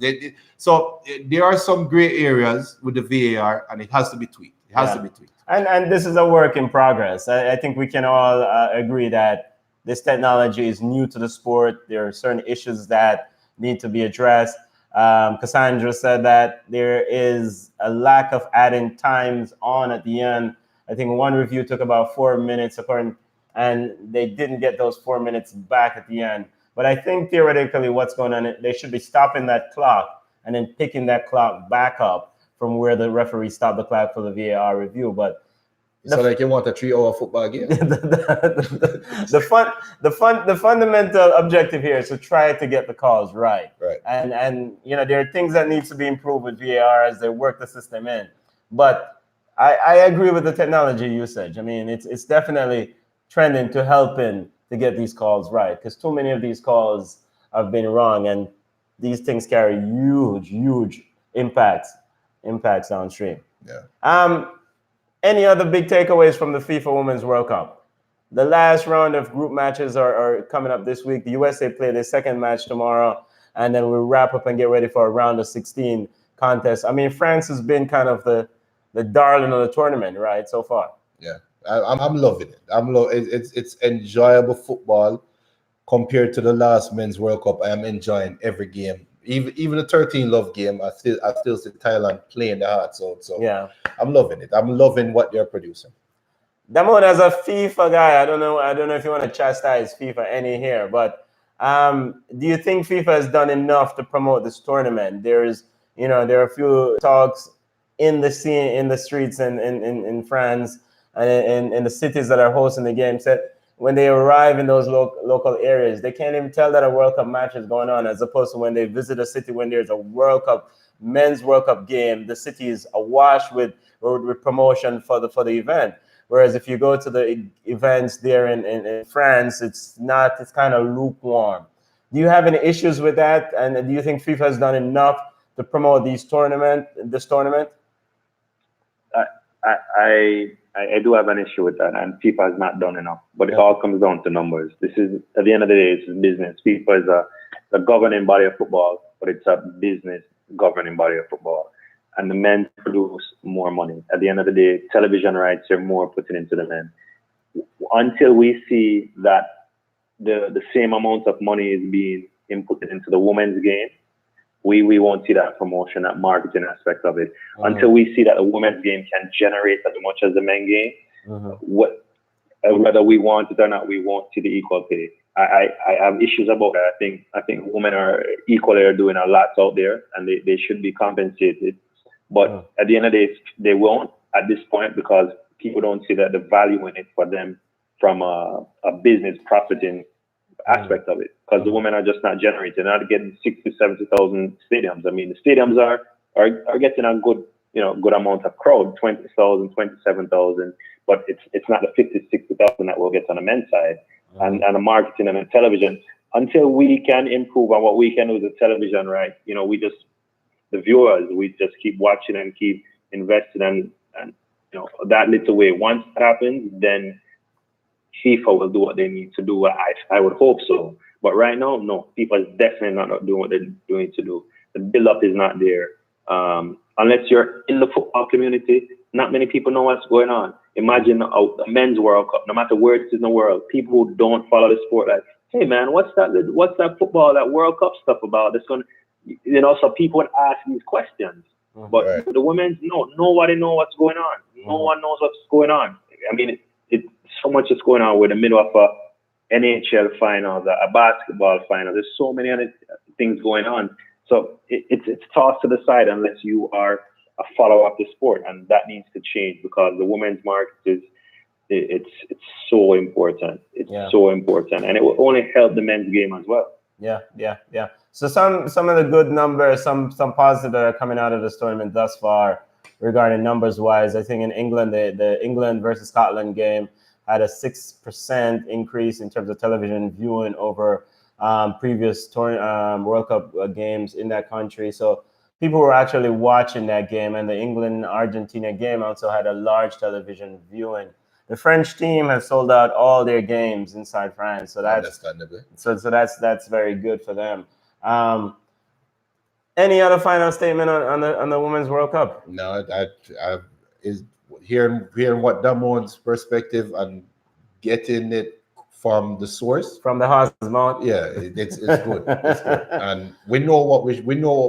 [SPEAKER 2] So there are some gray areas with the VAR, and it has to be tweaked. It has to be tweaked.
[SPEAKER 1] And this is a work in progress. I think we can all agree that this technology is new to the sport. There are certain issues that need to be addressed. Cassandra said that there is a lack of adding times on at the end. I think one review took about 4 minutes, and they didn't get those 4 minutes back at the end. But I think theoretically what's going on, they should be stopping that clock and then picking that clock back up from where the referee stopped the clock for the VAR review. But
[SPEAKER 2] so like you want a 3-hour football game?
[SPEAKER 1] the fundamental objective here is to try to get the calls right.
[SPEAKER 2] Right.
[SPEAKER 1] And there are things that needs to be improved with VAR as they work the system in. But I agree with the technology usage. I mean, it's definitely trending to helping to get these calls right, because too many of these calls have been wrong, and these things carry huge impacts downstream.
[SPEAKER 2] Yeah.
[SPEAKER 1] Any other big takeaways from the FIFA Women's World Cup? The last round of group matches are coming up this week. The USA play their second match tomorrow, and then we'll wrap up and get ready for a round of 16 contest. I mean, France has been kind of the darling of the tournament, right, so far.
[SPEAKER 2] Yeah, I'm loving it. It's enjoyable football compared to the last Men's World Cup. I am enjoying every game. Even the 13 love game, I still see Thailand playing their hearts out. So yeah, I'm loving it. I'm loving what they're producing.
[SPEAKER 1] Damon, as a FIFA guy, I don't know if you want to chastise FIFA any here, but do you think FIFA has done enough to promote this tournament? There are a few talks in the scene, in the streets, in France, and in the cities that are hosting the games. That when they arrive in those local areas, they can't even tell that a World Cup match is going on, as opposed to when they visit a city when there's a men's World Cup game. The city is awash with promotion for the event. Whereas if you go to the events there in France, it's kind of lukewarm. Do you have any issues with that? And do you think FIFA has done enough to promote this tournament?
[SPEAKER 3] I do have an issue with that, and FIFA has not done enough. But it all comes down to numbers. This is, at the end of the day, it's business. FIFA is a governing body of football, but it's a business governing body of football. And the men produce more money. At the end of the day, television rights are more put into the men. Until we see that the same amount of money is being inputted into the women's game, we won't see that promotion, that marketing aspect of it. Until we see that the women's game can generate as much as the men's game, whether we want it or not, we won't see the equal pay. I have issues about that. I think women are equally doing a lot out there, and they should be compensated. But at the end of the day, they won't at this point, because people don't see that the value in it for them from a business profiting aspect of it, because the women are just not generating, they're not getting 60, 70,000 stadiums. I mean, the stadiums are getting a good amount of crowd, 20,000, 27,000, but it's not the 50, 60,000 that we'll get on the men's side. And the marketing and the television, until we can improve on what we can do with the television, right? The viewers, we just keep watching and keep investing, and that little way. Once that happens, then FIFA will do what they need to do. I would hope so. But right now, no, FIFA is definitely not doing what they're doing to do. The build-up is not there. Unless you're in the football community, not many people know what's going on. Imagine a men's World Cup, no matter where it is in the world, people who don't follow the sport, like, hey man, what's that football, that World Cup stuff about? That's going, so people would ask these questions. But the women's, nobody knows what's going on. No one knows what's going on. I mean, it's so much is going on. We're in the middle of a NHL finals, a basketball final. There's so many other things going on. So it's tossed to the side unless you are a follower of the sport, and that needs to change, because the women's market it's so important. It's so important, and it will only help the men's game as well.
[SPEAKER 1] Yeah. So some of the good numbers, some positive that are coming out of this tournament thus far regarding numbers wise. I think in England, the England versus Scotland game had a 6% increase in terms of television viewing over previous World Cup games in that country. So people were actually watching that game, and the England-Argentina game also had a large television viewing. The French team has sold out all their games inside France, so that's that's very good for them. Any other final statement on the Women's World Cup?
[SPEAKER 2] No, I is hearing what Damon's perspective and getting it from the source,
[SPEAKER 1] from the horse's mouth.
[SPEAKER 2] Yeah, it's good. It's good. And we know what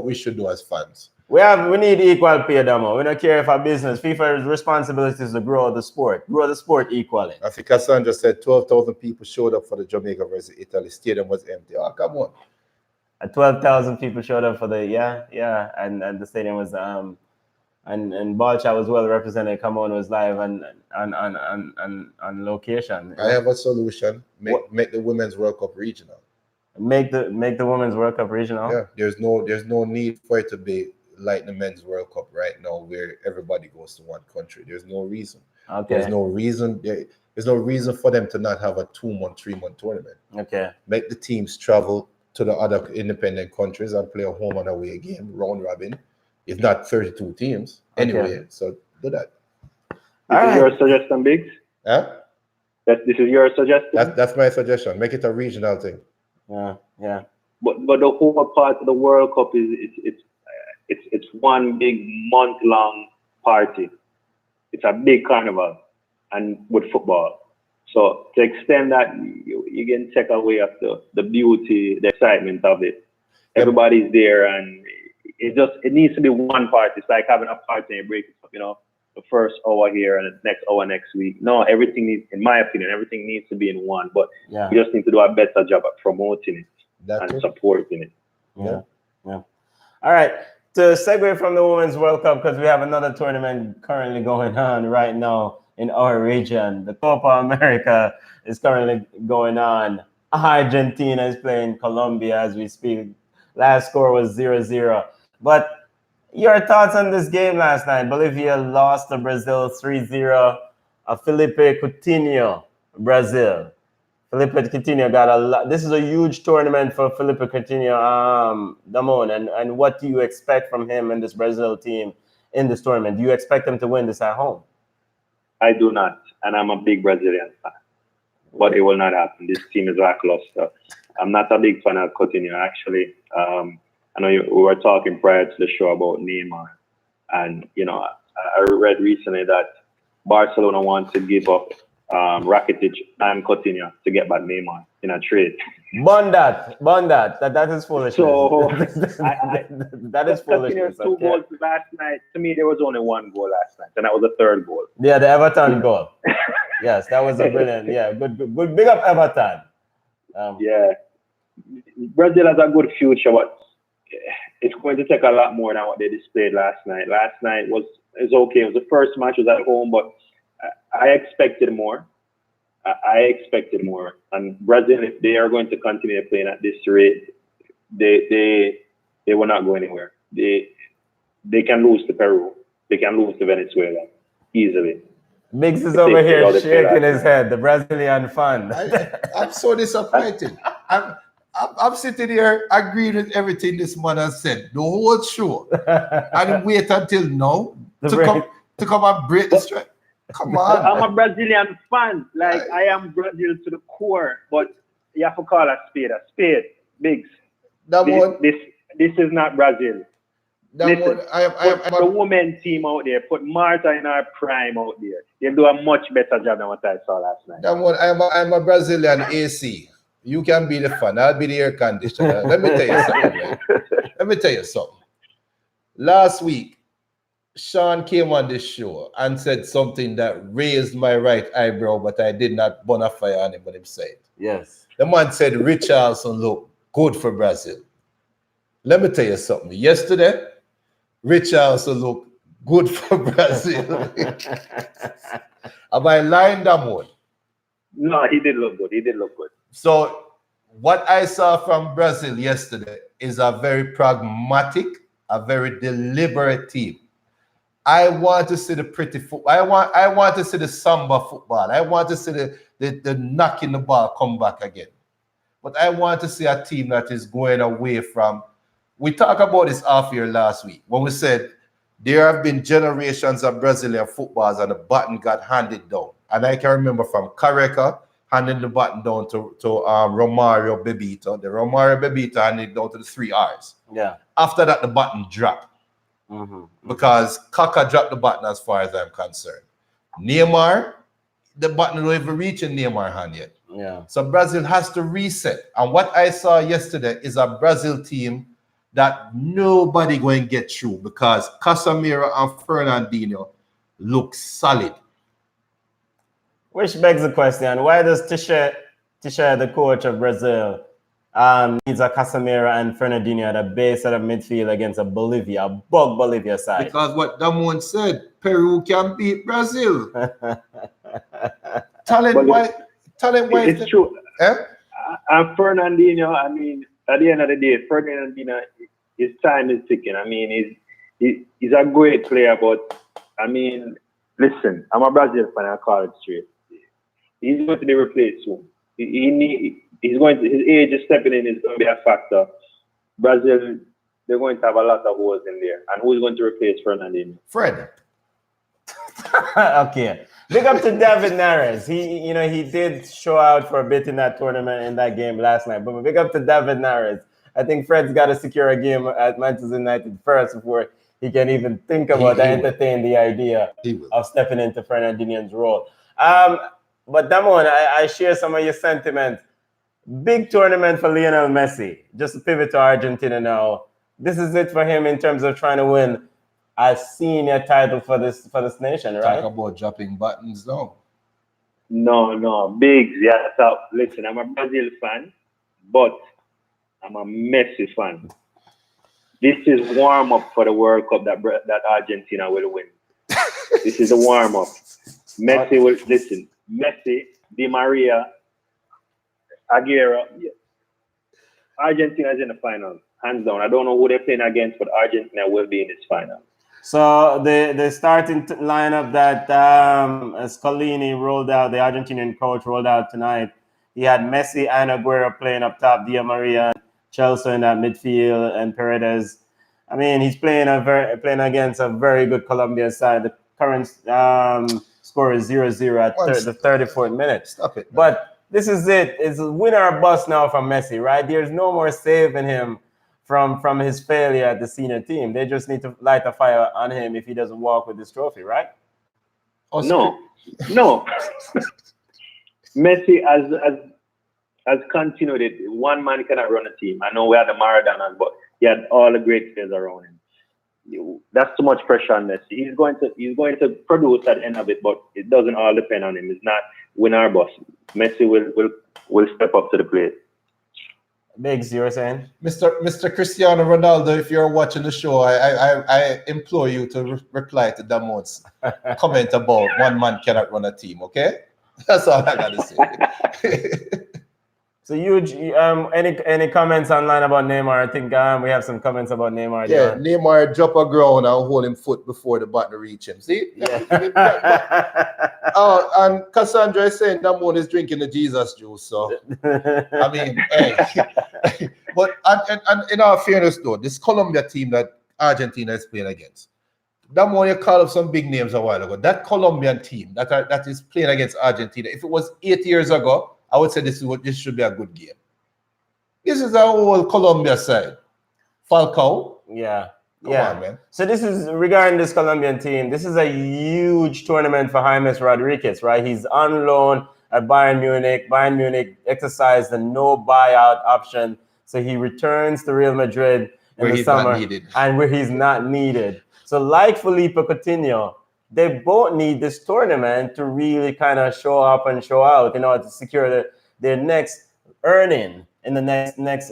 [SPEAKER 2] we should do as fans.
[SPEAKER 1] We need equal pay, Damo. We don't care if our business. FIFA's responsibility is to grow the sport equally.
[SPEAKER 2] I think Cassandra said 12,000 people showed up for the Jamaica versus Italy. Stadium was empty. Oh, come on.
[SPEAKER 1] 12,000 people showed up for the and the stadium was and Balcha was well represented. Come on, was live and on location.
[SPEAKER 2] I have a solution. Make the Women's World Cup regional.
[SPEAKER 1] Make the Women's World Cup regional.
[SPEAKER 2] Yeah, there's no need for it to be like the Men's World Cup right now, where everybody goes to one country. There's no reason.
[SPEAKER 1] Okay.
[SPEAKER 2] There's no reason for them to not have a 2-month, 3-month tournament.
[SPEAKER 1] Okay.
[SPEAKER 2] Make the teams travel to the other independent countries and play a home and away game, round robin. If not 32 teams, anyway. So do that.
[SPEAKER 3] This is your suggestion, Biggs?
[SPEAKER 2] Huh?
[SPEAKER 3] This is your suggestion?
[SPEAKER 2] That's my suggestion. Make it a regional thing.
[SPEAKER 1] Yeah.
[SPEAKER 3] But the whole part of the World Cup is it's one big month-long party. It's a big carnival, and with football. So to extend that, you can take away of the beauty, the excitement of it. Everybody's there, and it needs to be one party. It's like having a party and you break it up, the first hour here and the next hour next week. No, everything needs, in my opinion, everything needs to be in one. But
[SPEAKER 1] Yeah.
[SPEAKER 3] we just need to do a better job at promoting it
[SPEAKER 2] That's
[SPEAKER 3] and
[SPEAKER 2] it.
[SPEAKER 3] supporting it.
[SPEAKER 1] Yeah. Yeah. All right. To segue from the Women's World Cup, because we have another tournament currently going on right now in our region. The Copa America is currently going on. Argentina is playing Colombia as we speak. Last score was 0-0. But your thoughts on this game last night? Bolivia lost to Brazil 3-0. Felipe Coutinho, Brazil. Felipe Coutinho got a lot. This is a huge tournament for Felipe Coutinho, Damon. And what do you expect from him and this Brazil team in this tournament? Do you expect them to win this at home?
[SPEAKER 3] I do not, and I'm a big Brazilian fan. But it will not happen. This team is lackluster. I'm not a big fan of Coutinho, actually. I know we were talking prior to the show about Neymar. And, you know, I read recently that Barcelona wants to give up Rakitic and Coutinho to get back Neymar in a trade.
[SPEAKER 1] Bond that is foolishness.
[SPEAKER 3] So
[SPEAKER 1] that is foolishness.
[SPEAKER 3] Coutinho's 2 goals last night. To me, there was only 1 goal last night, and that was the 3rd goal.
[SPEAKER 1] Yeah, the Everton goal. Yes, that was a brilliant. Yeah, good. Big up Everton.
[SPEAKER 3] Yeah, Brazil has a good future, but it's going to take a lot more than what they displayed last night. Last night was okay. It was the first match, was at home, but I expected more. And Brazil, if they are going to continue playing at this rate, they will not go anywhere. They can lose to Peru. They can lose to Venezuela easily.
[SPEAKER 1] Biggs is over here shaking his head, the Brazilian fan.
[SPEAKER 2] I'm so disappointed. I'm sitting here agreeing with everything this man has said the whole show, and wait until now to come and break the strike. Come on.
[SPEAKER 3] I'm a Brazilian fan. Like, I am Brazil to the core, but you have to call a spade a spade. Biggs. This is not Brazil. Listen, the women team out there, put Marta in her prime out there. They do a much better job than what I saw last night.
[SPEAKER 2] I'm a Brazilian AC. You can be the fan. I'll be the air conditioner. Let me tell you something. Man. Let me tell you something. Last week, Sean came on this show and said something that raised my right eyebrow, but I did not burn a fire on him when he said it.
[SPEAKER 1] Yes.
[SPEAKER 2] The man said Richarlison looked good for Brazil. Let me tell you something. Yesterday, Richarlison looked good for Brazil. Am I lying, Damon?
[SPEAKER 3] No, he did look good.
[SPEAKER 2] So what I saw from Brazil yesterday is a very pragmatic, a very deliberate team. I want to see the pretty football. I want to see the samba football. I want to see the knocking the ball come back again. But I want to see a team that is going away from. We talked about this off here last week when we said there have been generations of Brazilian footballers and the baton got handed down. And I can remember from Careca handing the baton down to Romario Bebito. The Romario Bebito handed it down to the 3 R's.
[SPEAKER 1] Yeah.
[SPEAKER 2] After that, the baton dropped. Because Kaka dropped the button as far as I'm concerned. Neymar, the button don't even reach in Neymar's hand yet.
[SPEAKER 1] Yeah.
[SPEAKER 2] So Brazil has to reset. And what I saw yesterday is a Brazil team that nobody going to get through because Casemiro and Fernandinho look solid.
[SPEAKER 1] Which begs the question, why does Tisha, the coach of Brazil, needs a Casemiro and Fernandinho at the base of the midfield against a Bolivia side?
[SPEAKER 2] Because what Damon said, Peru can beat Brazil. Talent-wise.
[SPEAKER 3] It's true.
[SPEAKER 2] Eh?
[SPEAKER 3] And Fernandinho, I mean, at the end of the day, Fernandinho, his time is ticking. I mean, he's a great player, but I mean, listen, I'm a Brazil fan. I call it straight. He's going to be replaced soon. His age is stepping in. Is going to be a factor. Brazil, they're going to have a lot of holes in there. And who's going to replace Fernandinho?
[SPEAKER 2] Fred.
[SPEAKER 1] Okay. Big up to David Nares. He did show out for a bit in that tournament in that game last night. But big up to David Nares. I think Fred's got to secure a game at Manchester United first before he can even think about entertain the idea of stepping into Fernandinho's role. But Damon, I share some of your sentiments. Big tournament for Lionel Messi. Just to pivot to Argentina now. This is it for him in terms of trying to win a senior title for this nation, right?
[SPEAKER 2] Talk about dropping buttons now.
[SPEAKER 3] No, Biggs. Yeah, so listen, I'm a Brazil fan, but I'm a Messi fan. This is warm up for the World Cup that Argentina will win. This is the warm up. Messi will listen. Messi, Di Maria, Aguero. Yeah. Argentina is in the final, hands down. I don't know who they're playing against, but Argentina will be in this final.
[SPEAKER 1] So the starting lineup that Scalini rolled out, the Argentinian coach rolled out tonight, he had Messi and Aguero playing up top, Di Maria, Chelsea in that midfield, and Paredes. I mean, he's playing against a very good Colombian side. The current score is 0-0 at the 34th minute.
[SPEAKER 2] Stop it.
[SPEAKER 1] But this is it. It's win or bust now from Messi, right? There's no more saving him from his failure at the senior team. They just need to light a fire on him if he doesn't walk with this trophy, right?
[SPEAKER 3] No. Messi has continued it. One man cannot run a team. I know we had the Maradonas, but he had all the great players around him. That's too much pressure on Messi. He's going to produce at the end of it, but it doesn't all depend on him. It's not win or bust. Messi will step up to the plate.
[SPEAKER 1] Biggs, you were saying?
[SPEAKER 2] Mr. Cristiano Ronaldo, if you're watching the show, I implore you to reply to Damon's comment about one man cannot run a team, okay? That's all I got to say.
[SPEAKER 1] So huge. Any comments online about Neymar? I think we have some comments about Neymar.
[SPEAKER 2] Yeah, Neymar drop a ground and hold him foot before the button reach him. See?
[SPEAKER 1] Yeah.
[SPEAKER 2] Oh, and Cassandra is saying Damon is drinking the Jesus juice. So I mean, hey. But and in all fairness, though, this Colombia team that Argentina is playing against, Damon, you called up some big names a while ago. That Colombian team that is playing against Argentina, if it was 8 years ago, I would say this should be a good game. This is our whole Colombia side. Falcao.
[SPEAKER 1] Yeah.
[SPEAKER 2] Come on, man.
[SPEAKER 1] So this is regarding this Colombian team. This is a huge tournament for James Rodriguez, right? He's on loan at Bayern Munich. Bayern Munich exercised the no buyout option, so he returns to Real Madrid in the summer, and where he's not needed. So like Felipe Coutinho, they both need this tournament to really kind of show up and show out in order to secure their next earning in the next,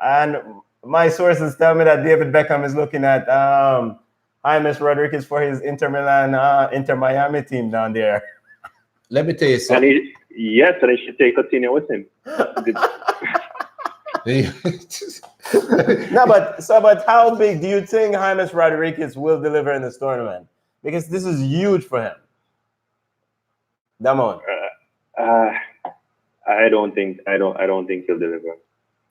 [SPEAKER 1] and my sources tell me that David Beckham is looking at James Rodriguez for his Inter Miami team down there.
[SPEAKER 2] Let me tell you something.
[SPEAKER 3] And he should take Coutinho with him.
[SPEAKER 1] But how big do you think James Rodriguez will deliver in this tournament? Because this is huge for him. Damon.
[SPEAKER 3] I don't think he'll deliver.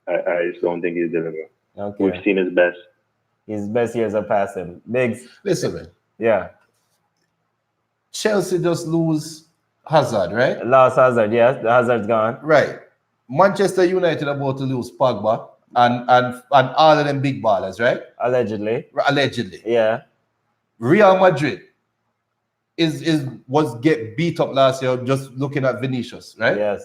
[SPEAKER 3] I just don't think he'll deliver.
[SPEAKER 1] Okay.
[SPEAKER 3] We've seen his best.
[SPEAKER 1] His best years are past him. Biggs.
[SPEAKER 2] Listen, man.
[SPEAKER 1] Yeah.
[SPEAKER 2] Chelsea just lose Hazard, right?
[SPEAKER 1] Lost Hazard, yes. The Hazard's gone.
[SPEAKER 2] Right. Manchester United about to lose Pogba and all of them big ballers, right?
[SPEAKER 1] Allegedly.
[SPEAKER 2] Yeah. Real Madrid was get beat up last year just looking at Vinicius, right?
[SPEAKER 1] Yes.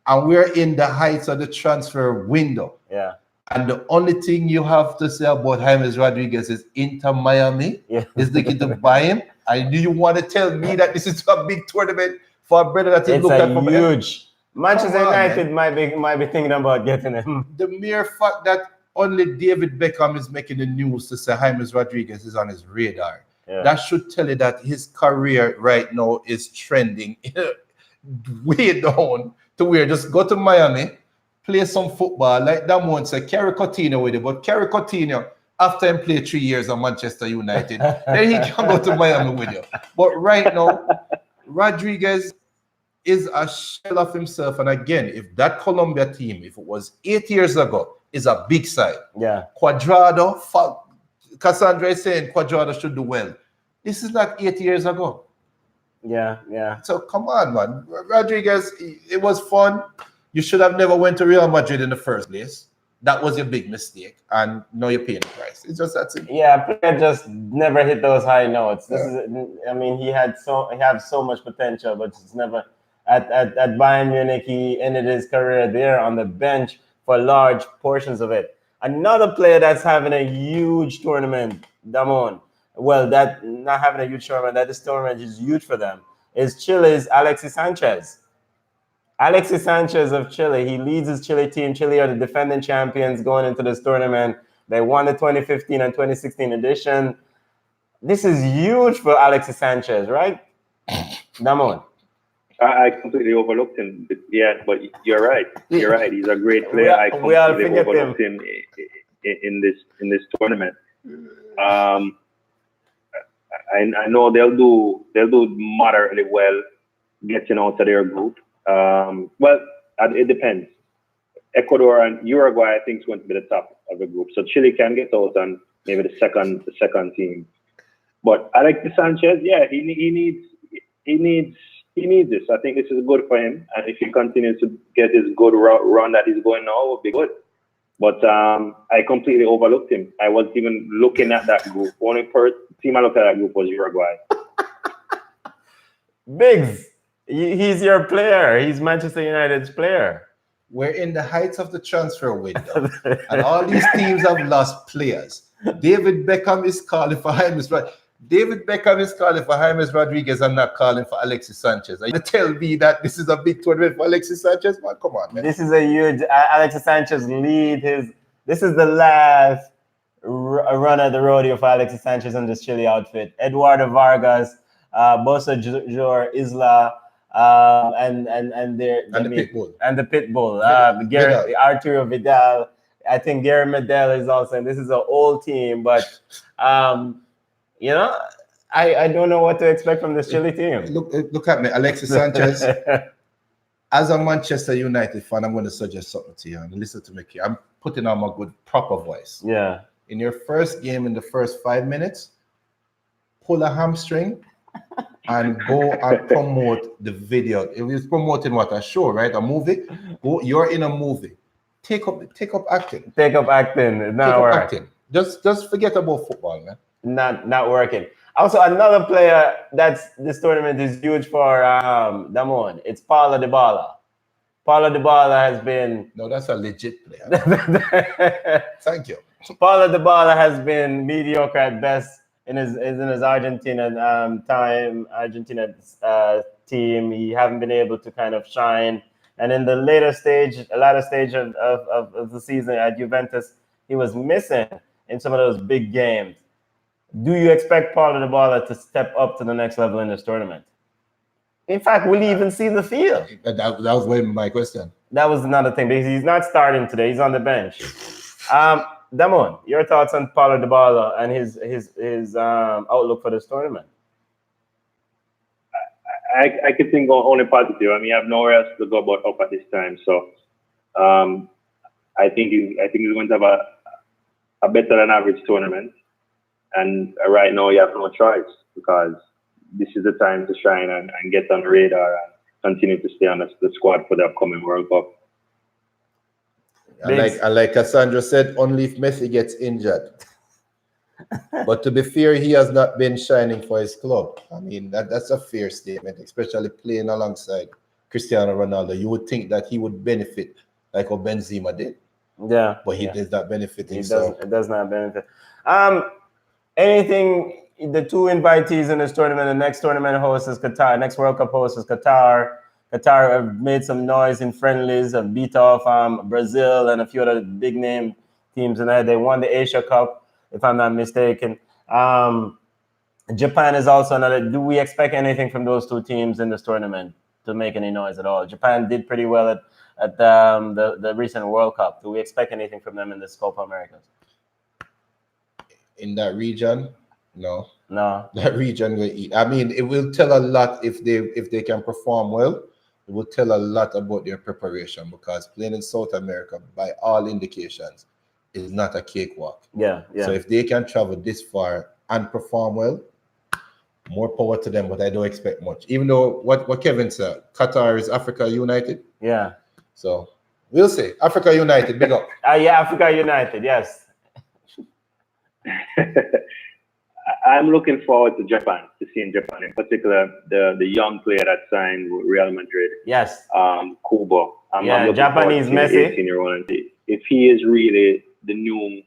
[SPEAKER 2] And we're in the heights of the transfer window.
[SPEAKER 1] Yeah.
[SPEAKER 2] And the only thing you have to say about James Rodriguez is Inter Miami is looking to buy him. And do you want to tell me that this is a big tournament for a brother that is looking at from
[SPEAKER 1] huge. Manchester United might be thinking about getting him.
[SPEAKER 2] The mere fact that only David Beckham is making the news to say James Rodriguez is on his radar. Yeah. That should tell you that his career right now is trending way down to where just go to Miami, play some football, like Damon said, carry Coutinho with it. But carry Coutinho after him play 3 years at Manchester United, then he can go to Miami with you. But right now, Rodriguez is a shell of himself. And again, if that Colombia team, if it was 8 years ago, is a big side.
[SPEAKER 1] Yeah.
[SPEAKER 2] Cuadrado, Cassandra is saying Cuadrado should do well. This is like 8 years ago.
[SPEAKER 1] Yeah.
[SPEAKER 2] So come on, man. Rodriguez, it was fun. You should have never went to Real Madrid in the first place. That was your big mistake. And now you're paying the price. It's just that simple.
[SPEAKER 1] Yeah, player just never hit those high notes. He had so much potential, but it's never at Bayern Munich. He ended his career there on the bench for large portions of it. Another player that's having a huge tournament, Damon, well, that not having a huge tournament, that this tournament is huge for them, is Chile's Alexis Sanchez. Alexis Sanchez of Chile, he leads his Chile team. Chile are the defending champions going into this tournament. They won the 2015 and 2016 edition. This is huge for Alexis Sanchez, right? Damon.
[SPEAKER 3] I completely overlooked him. But yeah, but you're right. You're right. He's a great player. I
[SPEAKER 1] We all
[SPEAKER 3] completely
[SPEAKER 1] forget
[SPEAKER 3] overlooked him in this tournament. I know they'll do moderately well getting out of their group. Well, it depends. Ecuador and Uruguay, I think, is going to be the top of the group. So Chile can get out and maybe the second team. But Alexis Sanchez, yeah, he needs this. I think this is good for him, and if he continues to get his good run that he's going now, it will be good. But I completely overlooked him. I wasn't even looking at that group. Only first team I looked at that group was Uruguay.
[SPEAKER 1] Biggs, he's your player. He's Manchester United's player.
[SPEAKER 2] We're in the heights of the transfer window, and all these teams have lost players. David Beckham is calling for James Rodriguez and not calling for Alexis Sanchez. Are you tell me that this is a big tournament for Alexis Sanchez? Man, come on, man.
[SPEAKER 1] This is a huge Alexis Sanchez lead. This is the last run at the rodeo for Alexis Sanchez in this Chile outfit. Eduardo Vargas, Bosa Jor Isla, and the Pitbull, Arturo Vidal. I think Gary Medel is also. And this is an old team, but you know, I don't know what to expect from this Chile team.
[SPEAKER 2] Look at me, Alexis Sanchez. As a Manchester United fan, I'm going to suggest something to you, and listen to me. I'm putting on my good proper voice.
[SPEAKER 1] Yeah.
[SPEAKER 2] In your first game, in the first 5 minutes, pull a hamstring and go and promote the video. It was promoting what? A show, right? A movie. You're in a movie. Take up acting.
[SPEAKER 1] Take up acting. Not working.
[SPEAKER 2] Just forget about football, man.
[SPEAKER 1] Not working. Also, another player this tournament is huge for Damon. It's Paulo Dybala. Paulo Dybala has been.
[SPEAKER 2] No, that's a legit player. Thank you.
[SPEAKER 1] Paulo Dybala has been mediocre at best in his Argentina team. He haven't been able to kind of shine. And in the latter stage of the season at Juventus, he was missing in some of those big games. Do you expect Paulo Dybala to step up to the next level in this tournament? In fact, will he even see the field?
[SPEAKER 2] That was my question.
[SPEAKER 1] That was another thing, because he's not starting today. He's on the bench. Damon, your thoughts on Paulo Dybala and his outlook for this tournament?
[SPEAKER 3] I could think only positive. I mean, I have nowhere else to go but up at this time. So I think he's going to have a better than average tournament. And right now, you have no choice, because this is the time to shine and get on the radar and continue to stay on the squad for the upcoming World Cup.
[SPEAKER 2] Like Cassandra said, only if Messi gets injured. But to be fair, he has not been shining for his club. I mean, that's a fair statement, especially playing alongside Cristiano Ronaldo. You would think that he would benefit like what Benzema did.
[SPEAKER 1] Yeah.
[SPEAKER 2] But he does not benefit
[SPEAKER 1] himself. It does not benefit. Anything, the two invitees in this tournament, the next tournament host is Qatar, next World Cup host is Qatar. Qatar have made some noise in friendlies, have beat off Brazil and a few other big name teams, and they won the Asia Cup, if I'm not mistaken. Japan is also another. Do we expect anything from those two teams in this tournament to make any noise at all? Japan did pretty well at the recent World Cup. Do we expect anything from them in this Copa Americas?
[SPEAKER 2] In that region, no.
[SPEAKER 1] That
[SPEAKER 2] region will eat. I mean, it will tell a lot if they can perform well. It will tell a lot about their preparation, because playing in South America, by all indications, is not a cakewalk.
[SPEAKER 1] Yeah.
[SPEAKER 2] So if they can travel this far and perform well, more power to them. But I don't expect much. Even though what Kevin said, Qatar is Africa United.
[SPEAKER 1] Yeah.
[SPEAKER 2] So we'll see. Africa United, big up.
[SPEAKER 1] Yeah, Africa United. Yes.
[SPEAKER 3] I'm looking forward to seeing Japan, in particular the young player that signed with Real Madrid.
[SPEAKER 1] Yes.
[SPEAKER 3] Kubo.
[SPEAKER 1] I'm Japanese Messi.
[SPEAKER 3] 18-year-old. If he is really the new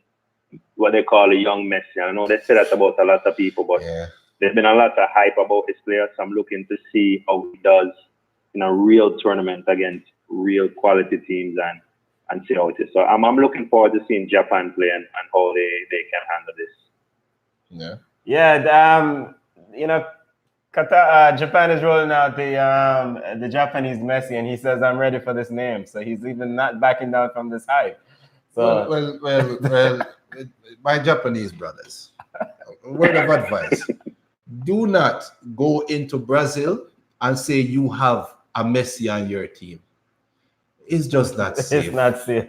[SPEAKER 3] what they call a young Messi. I know they say that about a lot of people, but
[SPEAKER 2] Yeah.
[SPEAKER 3] there's been a lot of hype about his players. So I'm looking to see how he does in a real tournament against real quality teams and see how it is. So I'm looking forward to seeing Japan play and how they can handle this.
[SPEAKER 2] Yeah.
[SPEAKER 1] Yeah, you know, Japan is rolling out the Japanese Messi, and he says, "I'm ready for this name." So he's even not backing down from this hype. So
[SPEAKER 2] Well, my Japanese brothers, a word of advice: do not go into Brazil and say you have a Messi on your team. It's just not safe.
[SPEAKER 1] it's not safe.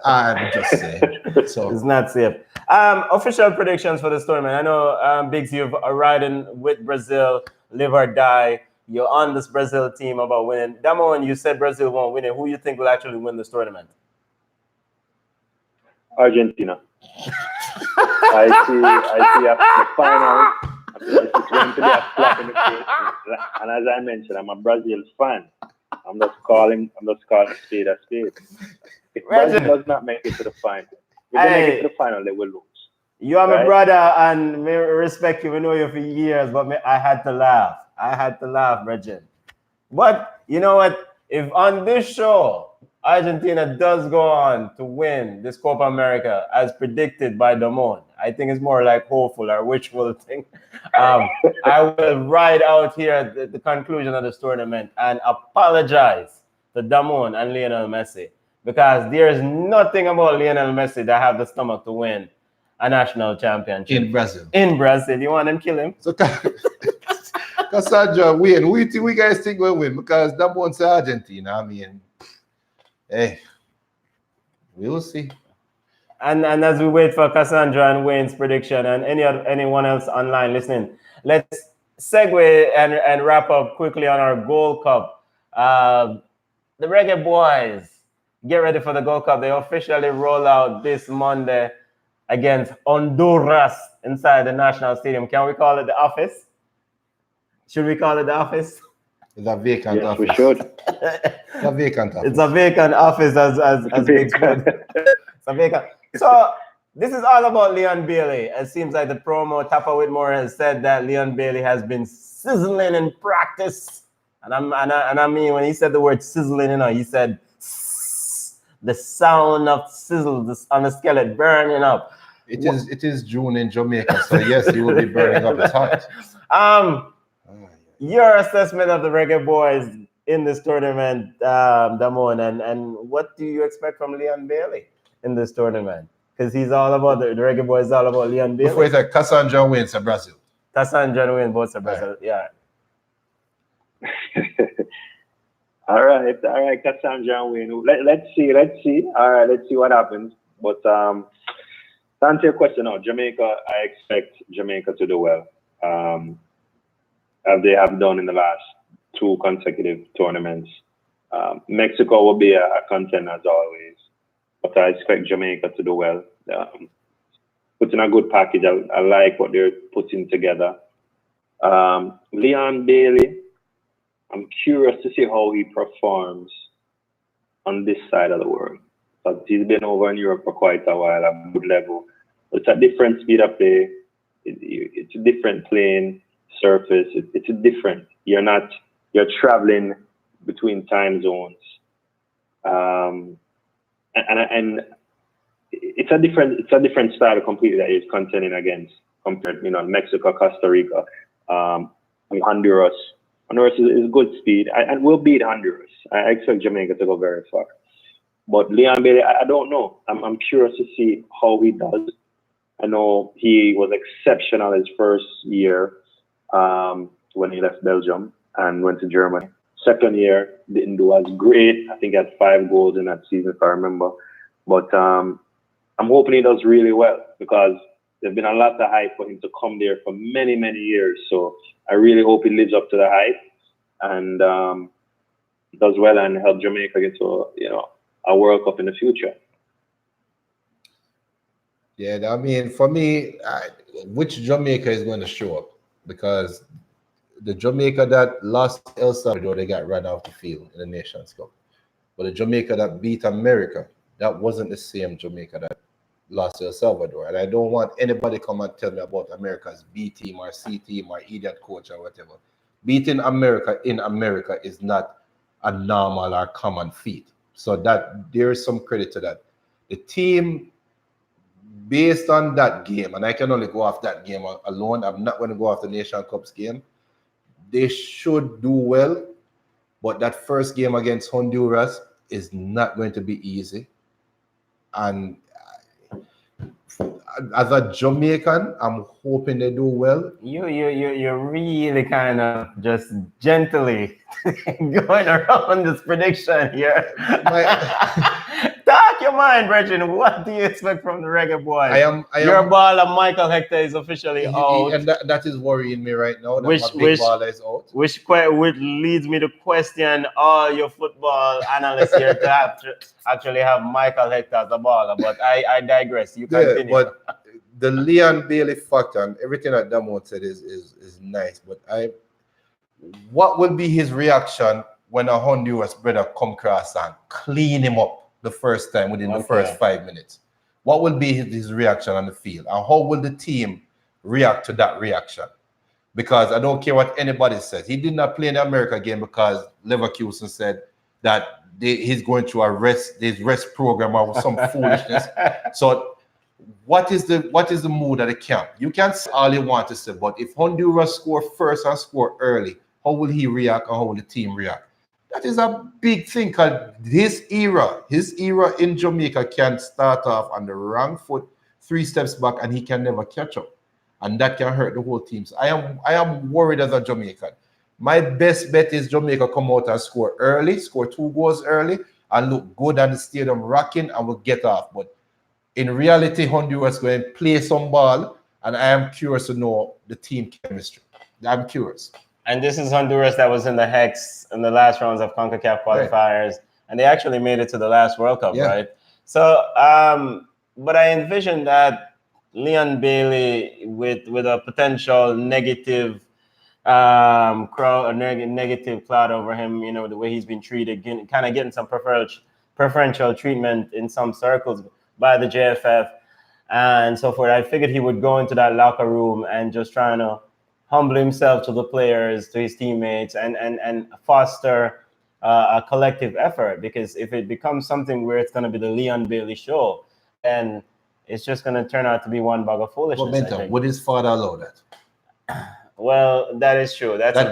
[SPEAKER 2] I'm just saying. So
[SPEAKER 1] It's not safe. Official predictions for this tournament. I know, Biggs, you've riding with Brazil, live or die. You're on this Brazil team about winning. Damon, you said Brazil won't win it. Who you think will actually win this tournament?
[SPEAKER 3] Argentina. I see after the final, it's going to be a slap in the face. And as I mentioned, I'm a Brazil fan. I'm just calling spade a spade. If Brazil does not make it to the final, if they make it to the final, they will lose.
[SPEAKER 1] You are my brother, and me respect you. We know you for years, but I had to laugh. Bridget. But you know what? If on this show Argentina does go on to win this Copa America as predicted by Damon, I think it's more like hopeful or wishful thing. I will ride out here at the conclusion of this tournament and apologize to Damon and Lionel Messi, because there is nothing about Lionel Messi that have the stomach to win a national championship
[SPEAKER 2] in Brazil.
[SPEAKER 1] You want them kill him?
[SPEAKER 2] So Cassandra win. Who we guys think will win? Because that one's Argentina. I mean, hey, we will see.
[SPEAKER 1] And as we wait for Cassandra and Wayne's prediction and anyone else online listening, let's segue and wrap up quickly on our Gold Cup. The Reggae Boys, get ready for the Gold Cup. They officially roll out this Monday against Honduras inside the National Stadium. Can we call it the office? Should we call it the office?
[SPEAKER 2] It's a vacant office.
[SPEAKER 3] We should.
[SPEAKER 2] It's a vacant office.
[SPEAKER 1] It's a vacant office as Big Spoon. It's a vacant. So this is all about Leon Bailey. It seems like the promo, Tapper Whitmore has said that Leon Bailey has been sizzling in practice. And I mean, when he said the word sizzling, he said the sound of sizzle on the skeleton burning up.
[SPEAKER 2] It is June in Jamaica, so yes, he will be burning up his heart.
[SPEAKER 1] Your assessment of the Reggae Boys in this tournament, Damon, and what do you expect from Leon Bailey in this tournament? Because he's all about the Reggae Boys, is all about Leon Bailey.
[SPEAKER 2] Before it's like Cassandra wins to Brazil.
[SPEAKER 1] Cassandra wins both to Brazil, right. Yeah.
[SPEAKER 3] All right, Cassandra win. Let's see. All right, let's see what happens. But to answer your question, now, Jamaica, I expect Jamaica to do well. As they have done in the last 2 consecutive tournaments. Mexico will be a contender as always, but I expect Jamaica to do well. Putting a good package. I like what they're putting together. Leon Bailey, I'm curious to see how he performs on this side of the world. But he's been over in Europe for quite a while at a good level. It's a different speed of play. It's a different playing surface. It's different. You're traveling between time zones, and it's a different style completely that he's contending against compared, Mexico, Costa Rica, Honduras. Honduras is good speed, and we'll beat Honduras. I expect Jamaica to go very far. But Leon Bailey, I don't know. I'm curious to see how he does. I know he was exceptional his first year when he left Belgium and went to Germany. Second year, didn't do as great. I think he had 5 goals in that season, if I remember. But I'm hoping he does really well because there's been a lot of hype for him to come there for many, many years. So I really hope he lives up to the hype and does well and help Jamaica get to a World Cup in the future.
[SPEAKER 2] Yeah, I mean, for me, which Jamaica is going to show up? Because the Jamaica that lost El Salvador, they got run off the field in the Nations Cup. But the Jamaica that beat America, that wasn't the same Jamaica that lost to El Salvador. And I don't want anybody come and tell me about America's B team or C team or idiot coach or whatever. Beating America in America is not a normal or common feat. So that there is some credit to that. The team, based on that game, and I can only go off that game alone, I'm not going to go off the Nation Cups game. They should do well, but that first game against Honduras is not going to be easy. And as a Jamaican, I'm hoping they do well.
[SPEAKER 1] You're really kind of just gently going around this prediction here. Talk your mind, Brethren. What do you expect from the Reggae Boys? Your baller, Michael Hector, is officially out.
[SPEAKER 2] And that is worrying me right now. That my big baller is out.
[SPEAKER 1] Which leads me to question all your football analysts here to actually have Michael Hector as a baller. But I digress. You continue.
[SPEAKER 2] Yeah, but the Leon Bailey factor and everything that Damo said is nice. But what will be his reaction when a Honduras brother come across and clean him up the first time within the first 5 minutes? What will be his reaction on the field? And how will the team react to that reaction? Because I don't care what anybody says. He did not play in the America game because Leverkusen said that he's going through his rest program or some foolishness. So what is the mood at the camp? You can say all you want to say, but if Honduras score first and score early, how will he react and how will the team react? That is a big thing, because his era in Jamaica can start off on the wrong foot, 3 steps back, and he can never catch up. And that can hurt the whole team. So I am worried as a Jamaican. My best bet is Jamaica come out and score early, score 2 goals early, and look good at the stadium rocking, and we'll get off. But in reality, Honduras going to play some ball, and I am curious to know the team chemistry. I'm curious.
[SPEAKER 1] And this is Honduras that was in the Hex in the last rounds of CONCACAF qualifiers. Right. And they actually made it to the last World Cup, right? So, but I envision that Leon Bailey with a potential negative negative cloud over him, the way he's been treated, kind of getting some preferential treatment in some circles by the JFF and so forth. I figured he would go into that locker room and just trying to humble himself to the players, to his teammates, and foster a collective effort. Because if it becomes something where it's going to be the Leon Bailey show, then it's just going to turn out to be one bag of foolishness.
[SPEAKER 2] Well, would his father allow that?
[SPEAKER 1] Well, that is true. That's a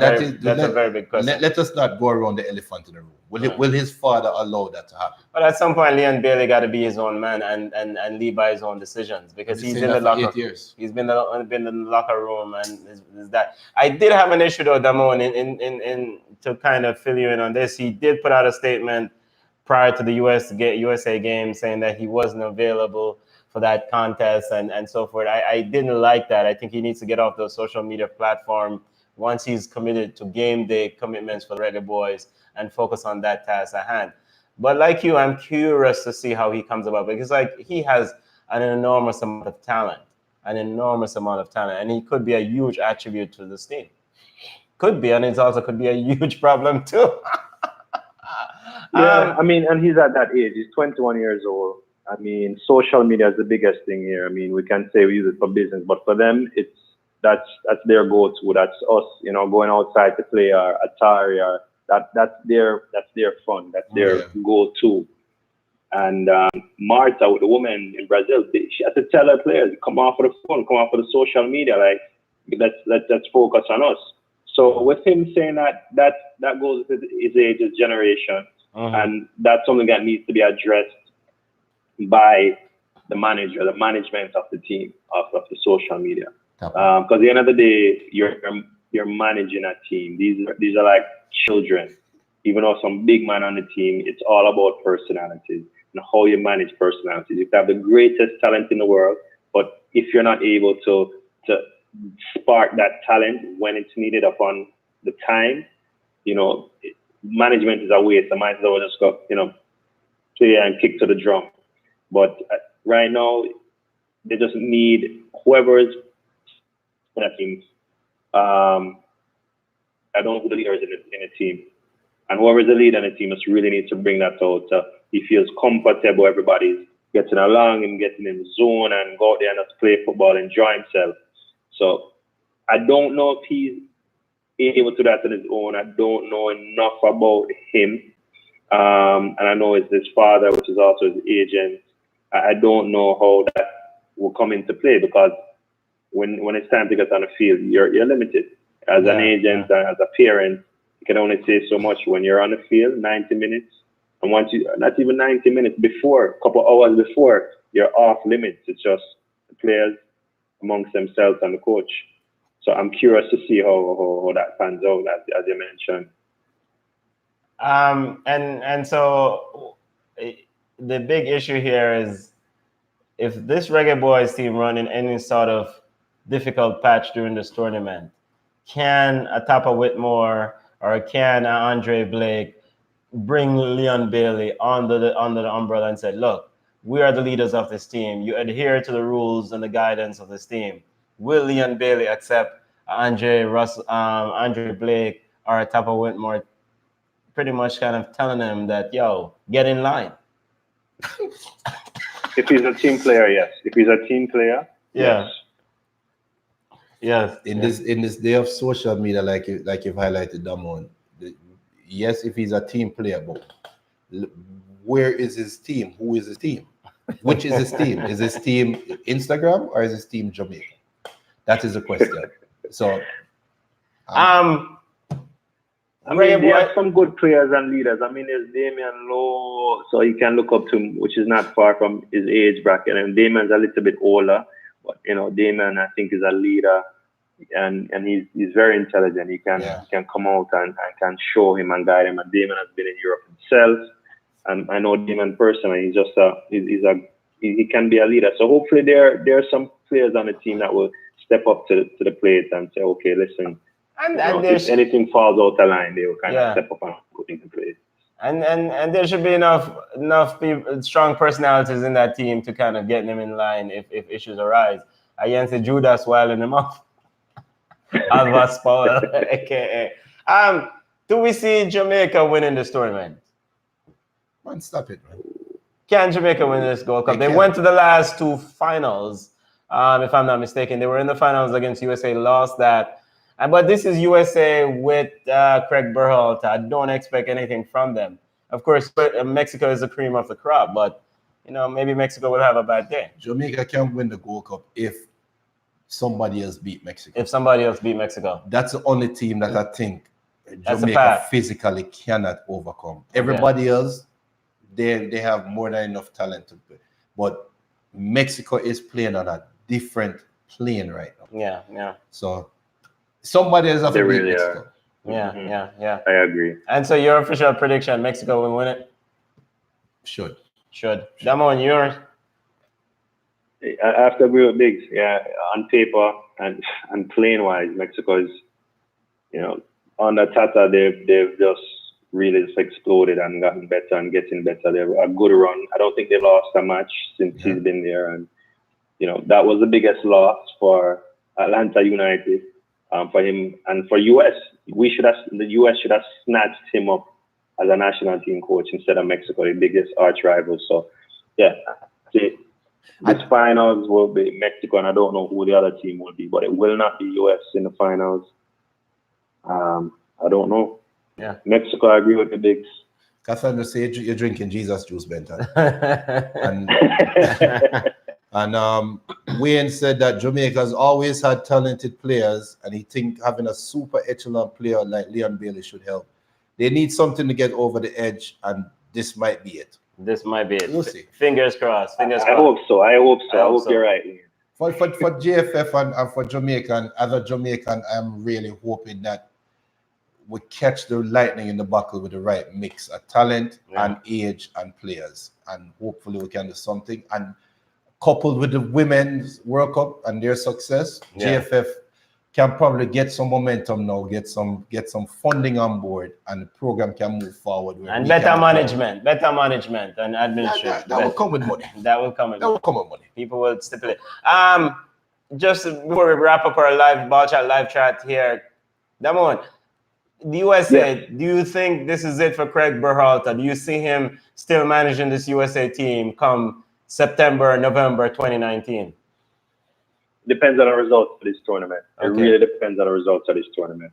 [SPEAKER 1] very big question.
[SPEAKER 2] Let us not go around the elephant in the room. Will his father allow that to happen?
[SPEAKER 1] But at some point, Leon Bailey got to be his own man and lead by his own decisions, because he's in the locker. 8 years. He's been in the locker room, and is that. I did have an issue though, Damon, in to kind of fill you in on this. He did put out a statement prior to the USA game saying that he wasn't available for that contest and so forth. I didn't like that. I think he needs to get off the social media platform once he's committed to game day commitments for the Reggae Boys and focus on that task at hand. But like you, I'm curious to see how he comes about, because he has an enormous amount of talent, and he could be a huge attribute to this team. Could be, and it also could be a huge problem too.
[SPEAKER 3] Yeah, and he's at that age. He's 21 years old. Social media is the biggest thing here. We can say we use it for business, but for them, that's their go-to. That's us, going outside to play or Atari, or that's their fun. That's their go-to. And Marta, with the woman in Brazil, she has to tell her players, come off of the phone, come off of the social media, like let's focus on us. So with him saying that goes with his age, his generation, and that's something that needs to be addressed by the manager, the management of the team, of the social media. Because at the end of the day, you're managing a team. These are like children. Even though some big man on the team, it's all about personalities and how you manage personalities. You can have the greatest talent in the world, but if you're not able to spark that talent when it's needed upon the time, management is a waste. The might as well just go, play and kick to the drum. But right now, they just need whoever is in a team. I don't know who the leader is in a team. And whoever is the leader in a team just really needs to bring that out. He feels comfortable, everybody's getting along, him getting in the zone and go out there and just play football, enjoy himself. So I don't know if he's able to do that on his own. I don't know enough about him. And I know it's his father, which is also his agent. I don't know how that will come into play, because when it's time to get on the field, you're limited. As an agent and as a parent, you can only say so much when you're on the field, 90 minutes. And once you, not even 90 minutes before, a couple hours before, you're off limits. It's just the players amongst themselves and the coach. So I'm curious to see how that pans out, as you mentioned.
[SPEAKER 1] And so the big issue here is, if this Reggae Boys team run in any sort of difficult patch during this tournament, can a Tapa Whitmore or can Andre Blake bring Leon Bailey under the umbrella and say, look, we are the leaders of this team. You adhere to the rules and the guidance of this team. Will Leon Bailey accept Andre Blake or a Tapa Whitmore pretty much kind of telling him that, yo, get in line?
[SPEAKER 3] If he's a team player, yes. If he's a team player, yes.
[SPEAKER 1] Yes.
[SPEAKER 2] In this day of social media, like you've highlighted, Damon, yes, if he's a team player, but where is his team? Who is his team? Which is his team? Is his team Instagram or is his team Jamaica? That is the question. So,
[SPEAKER 3] I mean, they have some good players and leaders. I mean, there's Damian Lowe, so you can look up to him, which is not far from his age bracket. And Damian's a little bit older, but Damian, I think, is a leader, and he's very intelligent. He can come out and can show him and guide him. And Damian has been in Europe himself, and I know Damian personally. He's just he can be a leader. So hopefully there are some players on the team that will step up to the plate and say, okay, listen. And if anything falls out the line, they will kind of step up and put into place.
[SPEAKER 1] And there should be enough people, strong personalities in that team to kind of get them in line if issues arise. Against the Judas wilding them up. Alvas Powell, aka. Do we see Jamaica winning this tournament?
[SPEAKER 2] Man, stop it, man.
[SPEAKER 1] Can Jamaica win this Gold Cup? They went to the last two finals, if I'm not mistaken. They were in the finals against USA, lost that. But this is USA with Craig Berhalter. I don't expect anything from them. Of course, Mexico is the cream of the crop, but maybe Mexico will have a bad day.
[SPEAKER 2] Jamaica can win the Gold Cup if somebody else beat Mexico.
[SPEAKER 1] If somebody else beat Mexico.
[SPEAKER 2] That's the only team that I think Jamaica physically cannot overcome. Everybody else, they have more than enough talent to play. But Mexico is playing on a different plane right now.
[SPEAKER 1] Yeah.
[SPEAKER 2] So somebody else have to beat Mexico.
[SPEAKER 1] Yeah.
[SPEAKER 3] I agree.
[SPEAKER 1] And so your official prediction, Mexico will win it?
[SPEAKER 2] Should.
[SPEAKER 1] Damon, yours?
[SPEAKER 3] I have to agree with Biggs. Yeah, on paper and playing wise, Mexico is, under Tata, they've just really just exploded and gotten better and getting better. They're a good run. I don't think they lost a match since he's been there, and that was the biggest loss for Atlanta United. For him and for US, the US should have snatched him up as a national team coach instead of Mexico, the biggest arch rival. So, this finals will be Mexico, and I don't know who the other team will be, but it will not be US in the finals. I don't know.
[SPEAKER 1] Yeah,
[SPEAKER 3] Mexico, I agree with the Bigs.
[SPEAKER 2] Cassandra said you're drinking Jesus juice, Benton. And Wayne said that Jamaica's always had talented players, and he think having a super echelon player like Leon Bailey should help. They need something to get over the edge, and this might be it.
[SPEAKER 1] We'll
[SPEAKER 2] see.
[SPEAKER 1] Fingers crossed.
[SPEAKER 3] I hope so. I hope you're right.
[SPEAKER 2] For JFF and for Jamaican, other Jamaican, I'm really hoping that we catch the lightning in the buckle with the right mix of talent and age and players, and hopefully we can do something. And coupled with the Women's World Cup and their success, JFF can probably get some momentum now, get some funding on board, and the program can move forward.
[SPEAKER 1] And better management and administration.
[SPEAKER 2] That will come with money.
[SPEAKER 1] That will come with
[SPEAKER 2] money.
[SPEAKER 1] People will stipulate. Just before we wrap up our live ball chat, live chat here, Damon, the USA, do you think this is it for Craig Berhalter? Do you see him still managing this USA team come September, November 2019?
[SPEAKER 3] Depends on the results of this tournament. It
[SPEAKER 1] Okay.
[SPEAKER 3] really depends on the results of this tournament.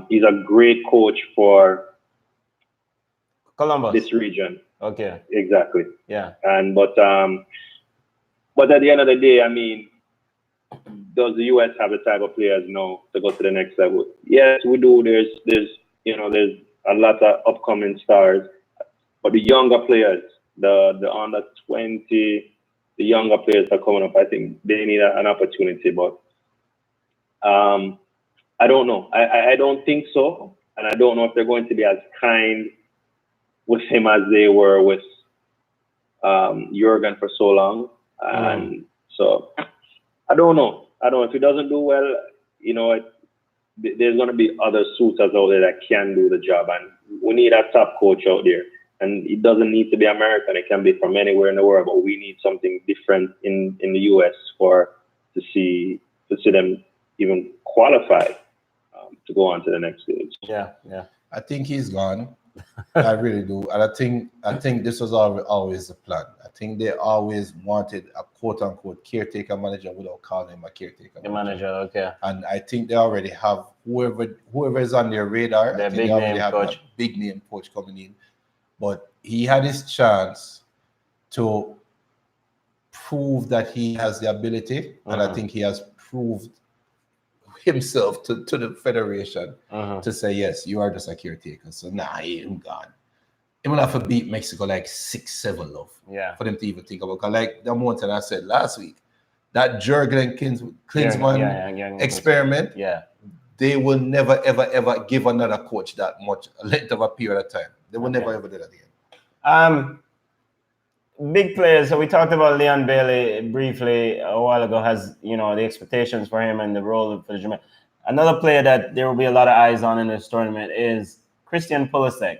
[SPEAKER 3] He's a great coach for
[SPEAKER 1] Columbus.
[SPEAKER 3] this region.
[SPEAKER 1] Okay.
[SPEAKER 3] Exactly.
[SPEAKER 1] Yeah.
[SPEAKER 3] And but at the end of the day, I mean, does the US have the type of players now to go to the next level? Yes, we do. There's a lot of upcoming stars, but the younger players, the under 20, the younger players are coming up. I think they need an opportunity, but I don't know. I don't think so, and I don't know if they're going to be as kind with him as they were with Jurgen for so long, and so I don't know. If he doesn't do well, there's going to be other suitors out there that can do the job, and we need a top coach out there. And it doesn't need to be American; it can be from anywhere in the world. But we need something different in the US to see them even qualify to go on to the next stage.
[SPEAKER 1] Yeah. Yeah.
[SPEAKER 2] I think he's gone. I really do, and I think this was always the plan. I think they always wanted a quote unquote caretaker manager without calling him a caretaker
[SPEAKER 1] The manager. Okay.
[SPEAKER 2] And I think they already have whoever is on their radar.
[SPEAKER 1] Their
[SPEAKER 2] I think
[SPEAKER 1] big
[SPEAKER 2] they already
[SPEAKER 1] name
[SPEAKER 2] have
[SPEAKER 1] coach.
[SPEAKER 2] a big name coach coming in, but he had his chance to prove that he has the ability, and I think he has proved himself to the federation to say, yes, you are just a caretaker. So he ain't gone. He will have to beat Mexico like 6-7 love.
[SPEAKER 1] Yeah.
[SPEAKER 2] For them to even think about. Because like the one thing I said last week, that Jurgen Klinsmann experiment, they will never ever give another coach that much length of a period of time. They will never ever do that again.
[SPEAKER 1] Big players. So we talked about Leon Bailey briefly a while ago. Has the expectations for him and the role for the Jamaica. Another player that there will be a lot of eyes on in this tournament is Christian Pulisic.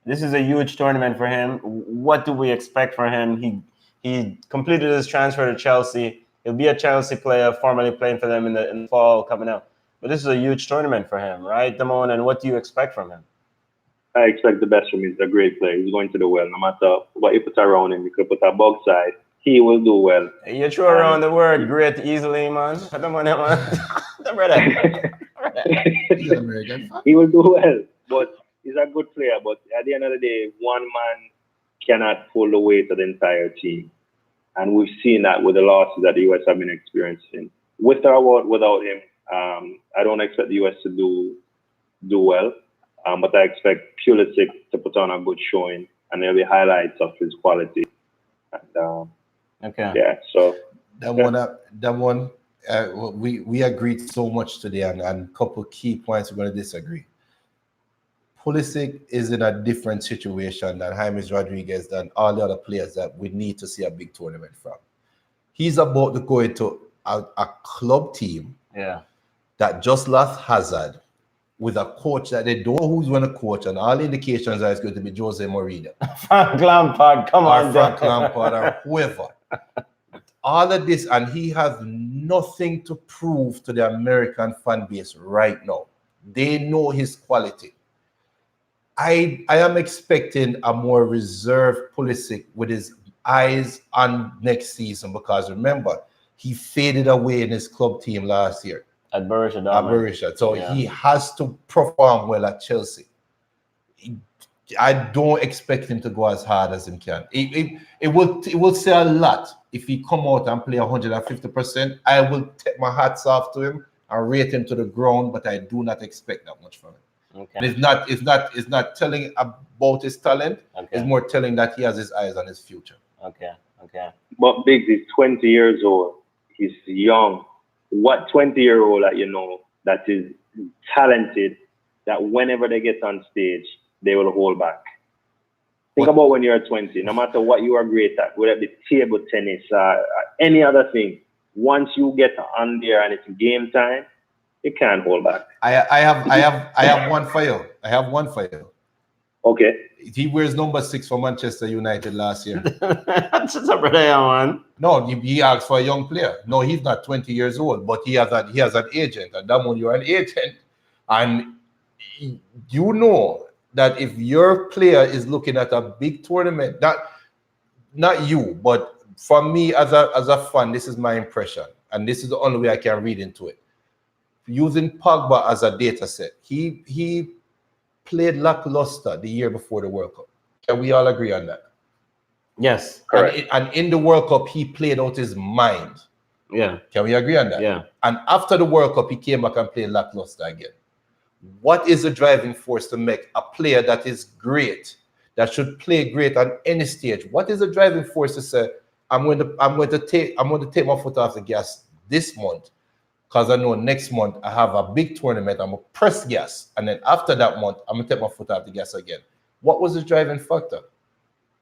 [SPEAKER 1] This is a huge tournament for him. What do we expect for him? He completed his transfer to Chelsea. He'll be a Chelsea player, formerly playing for them in the fall coming up. But this is a huge tournament for him, right, Damon? And what do you expect from him?
[SPEAKER 3] I expect the best from him. He's a great player. He's going to do well. No matter what you put around him, you could put a box side, he will do well.
[SPEAKER 1] You throw around the word great easily, man.
[SPEAKER 2] He's an American fan.
[SPEAKER 3] He will do well, but he's a good player. But at the end of the day, one man cannot pull the weight of the entire team. And we've seen that with the losses that the US have been experiencing. With or without him, I don't expect the US to do well. But I expect Pulisic to put on a good showing, and there'll be highlights of his quality. And,
[SPEAKER 1] okay.
[SPEAKER 3] Yeah. So
[SPEAKER 2] that one, we agreed so much today, and a couple key points we're going to disagree. Pulisic is in a different situation than James Rodriguez, than all the other players that we need to see a big tournament from. He's about to go into a club team that just lost Hazard, with a coach that they don't know who's going to coach, and all indications are it's going to be Jose Mourinho.
[SPEAKER 1] Frank Lampard,
[SPEAKER 2] Frank Lampard, or whoever. All of this, and he has nothing to prove to the American fan base right now. They know his quality. I am expecting a more reserved Pulisic with his eyes on next season, because remember, he faded away in his club team last year.
[SPEAKER 1] At Borussia.
[SPEAKER 2] So he has to perform well at Chelsea. I don't expect him to go as hard as he can. It will say a lot if he come out and play 150%. I will take my hats off to him and rate him to the ground, but I do not expect that much from him.
[SPEAKER 1] Okay.
[SPEAKER 2] It's not telling about his talent.
[SPEAKER 1] Okay.
[SPEAKER 2] It's more telling that he has his eyes on his future.
[SPEAKER 1] Okay.
[SPEAKER 3] But Biggs is 20 years old. He's young. What 20-year-old that is talented, that whenever they get on stage, they will hold back? Think about when you're 20, no matter what you are great at, whether it be table tennis or any other thing, once you get on there and it's game time, you can't hold back.
[SPEAKER 2] I have one for you.
[SPEAKER 3] Okay.
[SPEAKER 2] He wears number 6 for Manchester United last year.
[SPEAKER 1] That's a brother one.
[SPEAKER 2] No, he asked for a young player. No, he's not 20 years old, but he has an agent. And that one, you're an agent. And you know that if your player is looking at a big tournament, that not you, but for me as a fan, this is my impression, and this is the only way I can read into it. Using Pogba as a data set, he played lackluster the year before the World Cup. Can we all agree on that?
[SPEAKER 1] Yes.
[SPEAKER 3] Correct.
[SPEAKER 2] And in the World Cup, he played out his mind.
[SPEAKER 1] Yeah.
[SPEAKER 2] Can we agree on that?
[SPEAKER 1] Yeah.
[SPEAKER 2] And after the World Cup, he came back and played lackluster again. What is the driving force to make a player that is great, that should play great on any stage? What is the driving force to say, I'm going to take my foot off the gas this month because I know next month I have a big tournament, I'm gonna press gas, and then after that month I'm gonna take my foot off the gas again. What was the driving factor?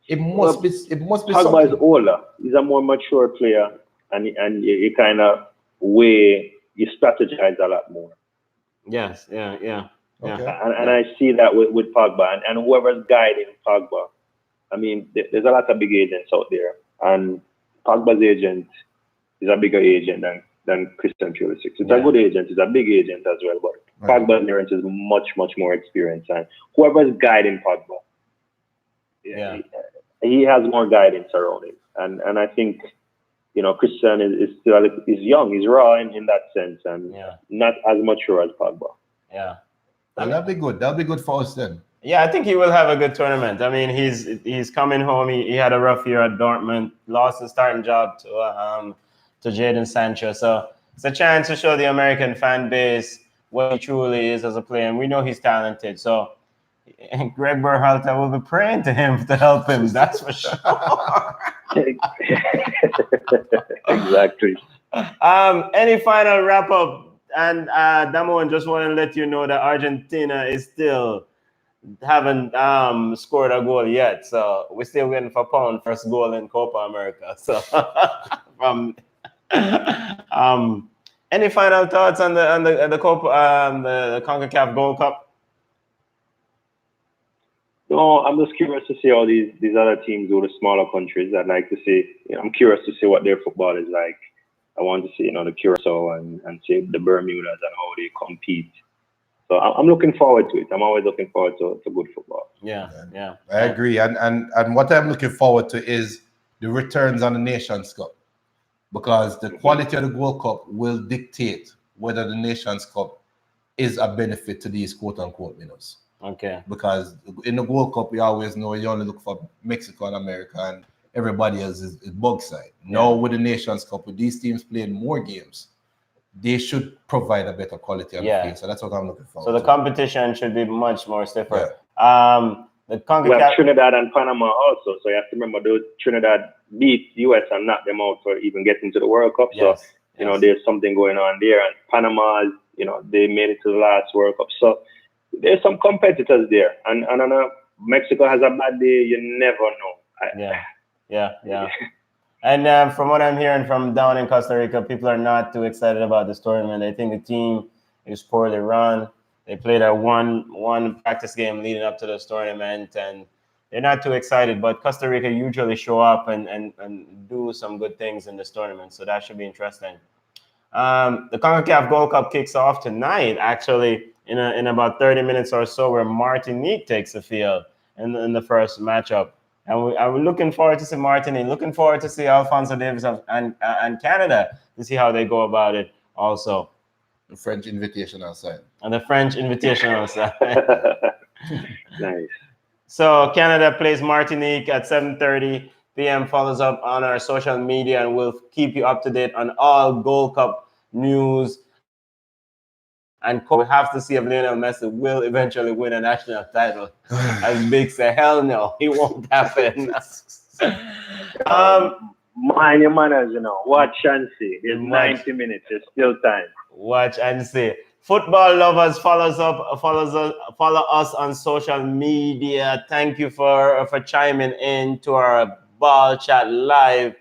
[SPEAKER 2] It must be
[SPEAKER 3] Pogba
[SPEAKER 2] something.
[SPEAKER 3] is older. He's a more mature player, and you kind of you strategize a lot more.
[SPEAKER 1] Yes. Yeah.
[SPEAKER 2] Okay.
[SPEAKER 3] And I see that with Pogba and whoever's guiding Pogba. I mean, there's a lot of big agents out there, and Pogba's agent is a bigger agent than Christian Pulisic. It's a good agent. It's a big agent as well, but Pogba's narrative is much more experienced, and whoever's guiding Pogba, he has more guidance around him, and I think Christian is still young, he's raw in that sense, and not as mature as Pogba.
[SPEAKER 1] Yeah.
[SPEAKER 2] That'll be good. That'll be good for us then.
[SPEAKER 1] Yeah, I think he will have a good tournament. I mean, he's coming home. He had a rough year at Dortmund, lost his starting job to Jadon Sancho. So it's a chance to show the American fan base what he truly is as a player. And we know he's talented. So Greg Berhalter will be praying to him to help him. That's for sure.
[SPEAKER 3] Exactly.
[SPEAKER 1] Any final wrap up? And Damon, just want to let you know that Argentina is still haven't scored a goal yet, so we're still waiting for Pound first goal in Copa America. So, any final thoughts on the Copa, the CONCACAF Gold Cup?
[SPEAKER 3] No, I'm just curious to see how these other teams do, the smaller countries. I'd like to see. I'm curious to see what their football is like. I want to see, the Curacao and see the Bermudas and how they compete. So I'm looking forward to it. I'm always looking forward to good football.
[SPEAKER 1] Yeah.
[SPEAKER 2] I agree. And what I'm looking forward to is the returns on the Nations Cup, because the quality of the Gold Cup will dictate whether the Nations Cup is a benefit to these quote-unquote winners.
[SPEAKER 1] Okay.
[SPEAKER 2] Because in the Gold Cup, we always know you only look for Mexico and America, and everybody else is bug side. Now with the Nations Cup, with these teams playing more games, they should provide a better quality on the field. So that's what I'm looking for.
[SPEAKER 1] So the competition should be much more stiffer.
[SPEAKER 3] We have Trinidad and Panama also. So you have to remember those Trinidad beat US and knocked them out for even getting to the World Cup. So there's something going on there. And Panama, they made it to the last World Cup. So there's some competitors there. And I know Mexico has a bad day. You never know.
[SPEAKER 1] Yeah. And from what I'm hearing from down in Costa Rica, people are not too excited about this tournament. I think the team is poorly run. They played a one practice game leading up to this tournament, and they're not too excited. But Costa Rica usually show up and do some good things in this tournament, so that should be interesting. The CONCACAF Gold Cup kicks off tonight, actually, in about 30 minutes or so, where Martinique takes the field in the first matchup. And I'm looking forward to see Martinique, looking forward to see Alphonso Davies and Canada to see how they go about it also.
[SPEAKER 2] The French Invitational side.
[SPEAKER 1] And the French Invitational side.
[SPEAKER 3] Nice.
[SPEAKER 1] So Canada plays Martinique at 7:30 p.m. Follows up on our social media, and we'll keep you up to date on all Gold Cup news. And we have to see if Lionel Messi will eventually win a national title. As Big said, hell no, it won't happen.
[SPEAKER 3] Mind your manners, Watch and see. There's 90 minutes. There's still time.
[SPEAKER 1] Watch and see. Football lovers, follow us on social media. Thank you for chiming in to our Ball Chat Live.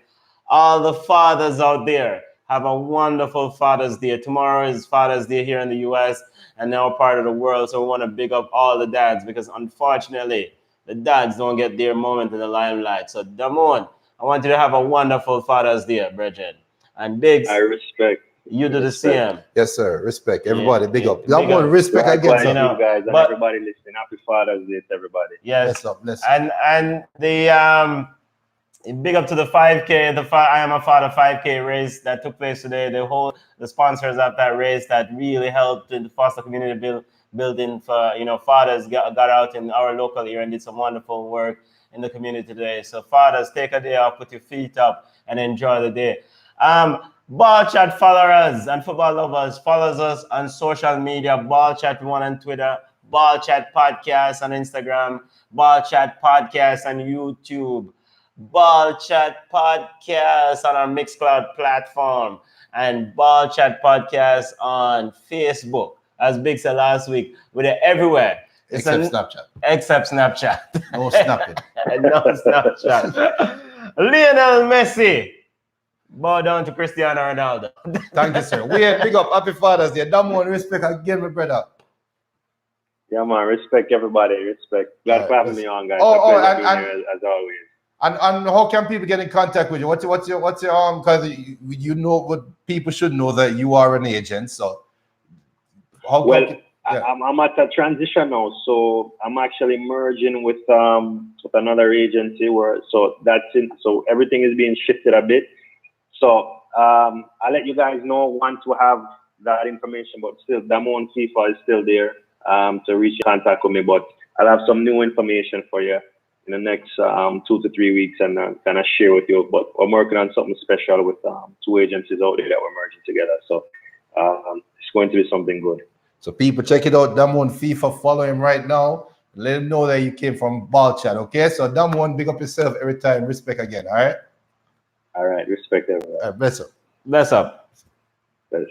[SPEAKER 1] All the fathers out there, have a wonderful Father's Day. Tomorrow is Father's Day here in the US and now part of the world. So we want to big up all the dads, because unfortunately, the dads don't get their moment in the limelight. So Damon, I want you to have a wonderful Father's Day, Bridget. And Biggs,
[SPEAKER 3] I respect.
[SPEAKER 1] You do the same.
[SPEAKER 2] Yes, sir. Respect. Everybody, big up.
[SPEAKER 1] Big up.
[SPEAKER 2] Respect again,
[SPEAKER 3] you guys and everybody listening. Happy Father's Day to everybody.
[SPEAKER 1] Yes.
[SPEAKER 2] Bless up.
[SPEAKER 1] And the Big up to the 5K, I Am a Father 5K race that took place today. The sponsors of that race that really helped in the foster community building for, fathers got out in our local area and did some wonderful work in the community today. So fathers, take a day off, put your feet up and enjoy the day. Ball Chat followers and football lovers, follows us on social media, Ball Chat 1 on Twitter, Ball Chat Podcast on Instagram, Ball Chat Podcast on YouTube, Ball Chat Podcast on our Mixcloud platform, and Ball Chat Podcast on Facebook. As Big said last week, we're everywhere.
[SPEAKER 2] Snapchat.
[SPEAKER 1] Except Snapchat.
[SPEAKER 2] No snapping.
[SPEAKER 1] No Snapchat. Lionel Messi. Bow down to Cristiano Ronaldo.
[SPEAKER 2] Thank you, sir. Big up. Happy Father's Day. Damn one, respect again, my brother.
[SPEAKER 3] Yeah, man. Respect everybody. Respect. Glad for having me on, guys.
[SPEAKER 2] And
[SPEAKER 3] as always.
[SPEAKER 2] And how can people get in contact with you? What's your because you know what people should know that you are an agent. So how
[SPEAKER 3] I'm at a transition now, so I'm actually merging with another agency so everything is being shifted a bit. So I'll let you guys know once we have that information, but still Damon FIFA is still there to reach contact with me, but I'll have some new information for you in the next 2 to 3 weeks and kind of share with you. But I'm working on something special with 2 agencies out there that we're merging together. So it's going to be something good.
[SPEAKER 2] So people, check it out. Damon FIFA, follow him right now. Let him know that you came from Ball Chat, okay? So Damon, big up yourself every time. Respect again, all right?
[SPEAKER 3] All right, respect everyone.
[SPEAKER 2] Bless up.
[SPEAKER 1] Bless up.
[SPEAKER 3] Bless.